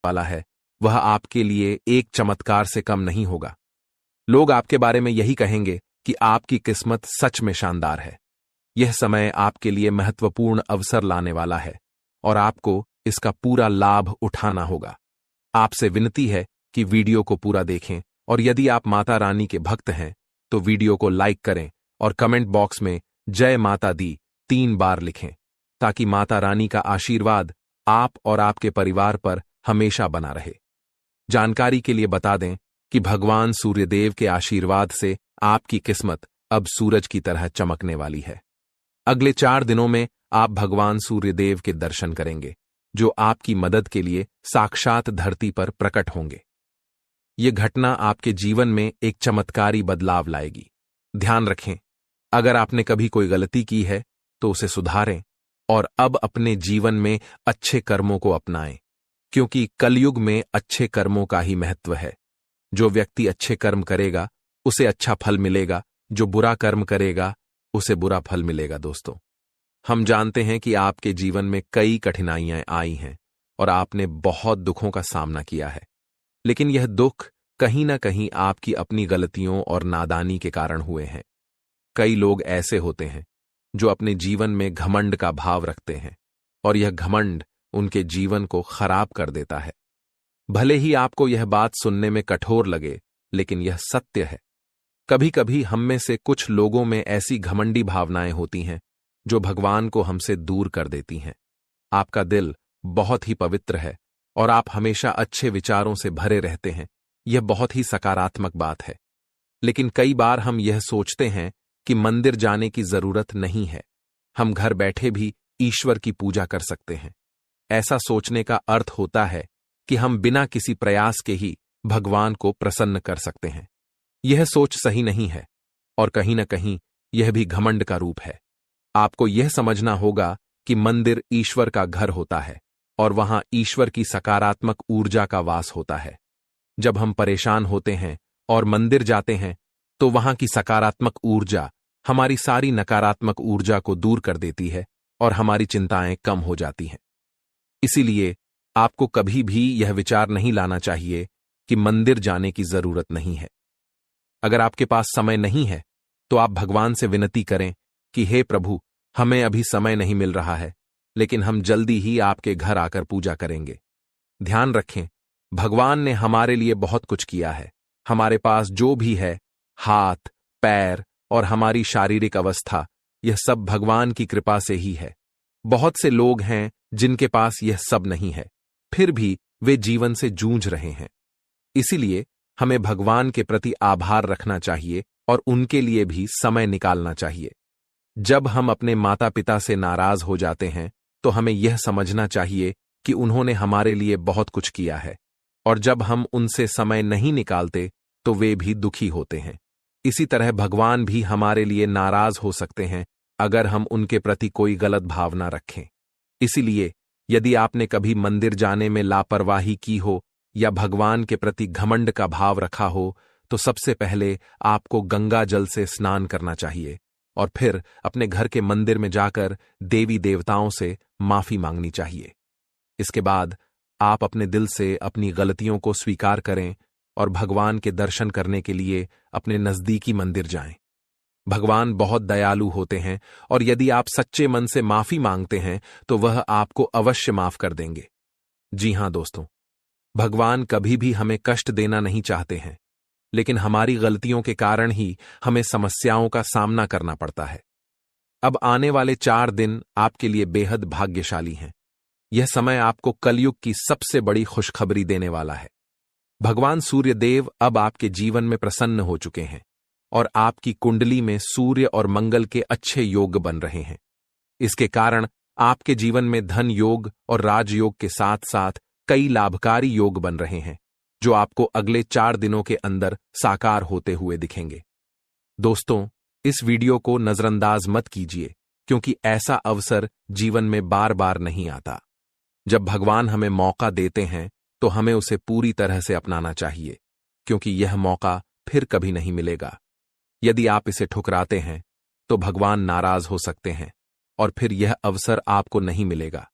वाला है वह आपके लिए एक चमत्कार से कम नहीं होगा। लोग आपके बारे में यही कहेंगे कि आपकी किस्मत सच में शानदार है। यह समय आपके लिए महत्वपूर्ण अवसर लाने वाला है और आपको इसका पूरा लाभ उठाना होगा। आपसे विनती है कि वीडियो को पूरा देखें और यदि आप माता रानी के भक्त हैं तो वीडियो को लाइक करें और कमेंट बॉक्स में जय माता दी 3 बार लिखें ताकि माता रानी का आशीर्वाद आप और आपके परिवार पर हमेशा बना रहे। जानकारी के लिए बता दें कि भगवान सूर्यदेव के आशीर्वाद से आपकी किस्मत अब सूरज की तरह चमकने वाली है। अगले 4 दिनों में आप भगवान सूर्यदेव के दर्शन करेंगे जो आपकी मदद के लिए साक्षात धरती पर प्रकट होंगे। यह घटना आपके जीवन में एक चमत्कारी बदलाव लाएगी। ध्यान रखें, अगर आपने कभी कोई गलती की है तो उसे सुधारें और अब अपने जीवन में अच्छे कर्मों को अपनाएं, क्योंकि कलयुग में अच्छे कर्मों का ही महत्व है। जो व्यक्ति अच्छे कर्म करेगा उसे अच्छा फल मिलेगा, जो बुरा कर्म करेगा उसे बुरा फल मिलेगा। दोस्तों, हम जानते हैं कि आपके जीवन में कई कठिनाइयां आई हैं और आपने बहुत दुखों का सामना किया है, लेकिन यह दुख कहीं ना कहीं आपकी अपनी गलतियों और नादानी के कारण हुए हैं। कई लोग ऐसे होते हैं जो अपने जीवन में घमंड का भाव रखते हैं और यह घमंड उनके जीवन को खराब कर देता है। भले ही आपको यह बात सुनने में कठोर लगे, लेकिन यह सत्य है। कभी कभी हम में से कुछ लोगों में ऐसी घमंडी भावनाएं होती हैं जो भगवान को हमसे दूर कर देती हैं। आपका दिल बहुत ही पवित्र है और आप हमेशा अच्छे विचारों से भरे रहते हैं। यह बहुत ही सकारात्मक बात है, लेकिन कई बार हम यह सोचते हैं कि मंदिर जाने की जरूरत नहीं है, हम घर बैठे भी ईश्वर की पूजा कर सकते हैं। ऐसा सोचने का अर्थ होता है कि हम बिना किसी प्रयास के ही भगवान को प्रसन्न कर सकते हैं। यह सोच सही नहीं है और कहीं न कहीं यह भी घमंड का रूप है। आपको यह समझना होगा कि मंदिर ईश्वर का घर होता है और वहां ईश्वर की सकारात्मक ऊर्जा का वास होता है। जब हम परेशान होते हैं और मंदिर जाते हैं तो वहां की सकारात्मक ऊर्जा हमारी सारी नकारात्मक ऊर्जा को दूर कर देती है और हमारी चिंताएं कम हो जाती हैं। इसीलिए आपको कभी भी यह विचार नहीं लाना चाहिए कि मंदिर जाने की जरूरत नहीं है। अगर आपके पास समय नहीं है तो आप भगवान से विनती करें कि हे प्रभु, हमें अभी समय नहीं मिल रहा है, लेकिन हम जल्दी ही आपके घर आकर पूजा करेंगे। ध्यान रखें, भगवान ने हमारे लिए बहुत कुछ किया है। हमारे पास जो भी है, हाथ, पैर और हमारी शारीरिक अवस्था, यह सब भगवान की कृपा से ही है। बहुत से लोग हैं जिनके पास यह सब नहीं है, फिर भी वे जीवन से जूझ रहे हैं। इसीलिए हमें भगवान के प्रति आभार रखना चाहिए और उनके लिए भी समय निकालना चाहिए। जब हम अपने माता पिता से नाराज हो जाते हैं तो हमें यह समझना चाहिए कि उन्होंने हमारे लिए बहुत कुछ किया है, और जब हम उनसे समय नहीं निकालते तो वे भी दुखी होते हैं। इसी तरह भगवान भी हमारे लिए नाराज हो सकते हैं अगर हम उनके प्रति कोई गलत भावना रखें। इसीलिए यदि आपने कभी मंदिर जाने में लापरवाही की हो या भगवान के प्रति घमंड का भाव रखा हो, तो सबसे पहले आपको गंगा जल से स्नान करना चाहिए और फिर अपने घर के मंदिर में जाकर देवी देवताओं से माफी मांगनी चाहिए। इसके बाद आप अपने दिल से अपनी गलतियों को स्वीकार करें और भगवान के दर्शन करने के लिए अपने नजदीकी मंदिर जाएं। भगवान बहुत दयालु होते हैं और यदि आप सच्चे मन से माफी मांगते हैं तो वह आपको अवश्य माफ कर देंगे। जी हां दोस्तों, भगवान कभी भी हमें कष्ट देना नहीं चाहते हैं, लेकिन हमारी गलतियों के कारण ही हमें समस्याओं का सामना करना पड़ता है। अब आने वाले 4 दिन आपके लिए बेहद भाग्यशाली हैं। यह समय आपको कलयुग की सबसे बड़ी खुशखबरी देने वाला है। भगवान सूर्यदेव अब आपके जीवन में प्रसन्न हो चुके हैं और आपकी कुंडली में सूर्य और मंगल के अच्छे योग बन रहे हैं। इसके कारण आपके जीवन में धन योग और राजयोग के साथ साथ कई लाभकारी योग बन रहे हैं, जो आपको अगले 4 दिनों के अंदर साकार होते हुए दिखेंगे। दोस्तों, इस वीडियो को नजरअंदाज मत कीजिए, क्योंकि ऐसा अवसर जीवन में बार बार नहीं आता। जब भगवान हमें मौका देते हैं तो हमें उसे पूरी तरह से अपनाना चाहिए, क्योंकि यह मौका फिर कभी नहीं मिलेगा। यदि आप इसे ठुकराते हैं तो भगवान नाराज हो सकते हैं और फिर यह अवसर आपको नहीं मिलेगा।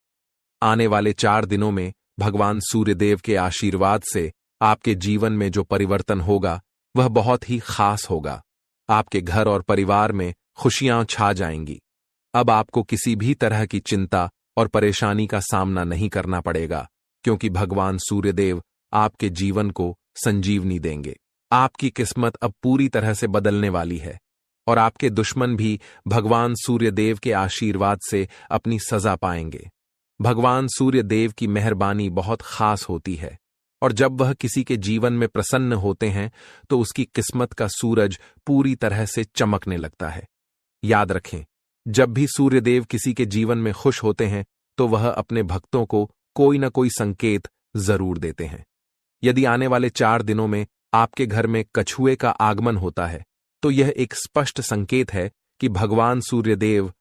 आने वाले 4 दिनों में भगवान सूर्यदेव के आशीर्वाद से आपके जीवन में जो परिवर्तन होगा वह बहुत ही खास होगा। आपके घर और परिवार में खुशियां छा जाएंगी। अब आपको किसी भी तरह की चिंता और परेशानी का सामना नहीं करना पड़ेगा, क्योंकि भगवान सूर्यदेव आपके जीवन को संजीवनी देंगे। आपकी किस्मत अब पूरी तरह से बदलने वाली है और आपके दुश्मन भी भगवान सूर्यदेव के आशीर्वाद से अपनी सजा पाएंगे। भगवान सूर्यदेव की मेहरबानी बहुत खास होती है और जब वह किसी के जीवन में प्रसन्न होते हैं तो उसकी किस्मत का सूरज पूरी तरह से चमकने लगता है। याद रखें, जब भी सूर्यदेव किसी के जीवन में खुश होते हैं तो वह अपने भक्तों को कोई न कोई संकेत जरूर देते हैं। यदि आने वाले 4 दिनों में आपके घर में कछुए का आगमन होता है तो यह एक स्पष्ट संकेत है कि भगवान सूर्यदेव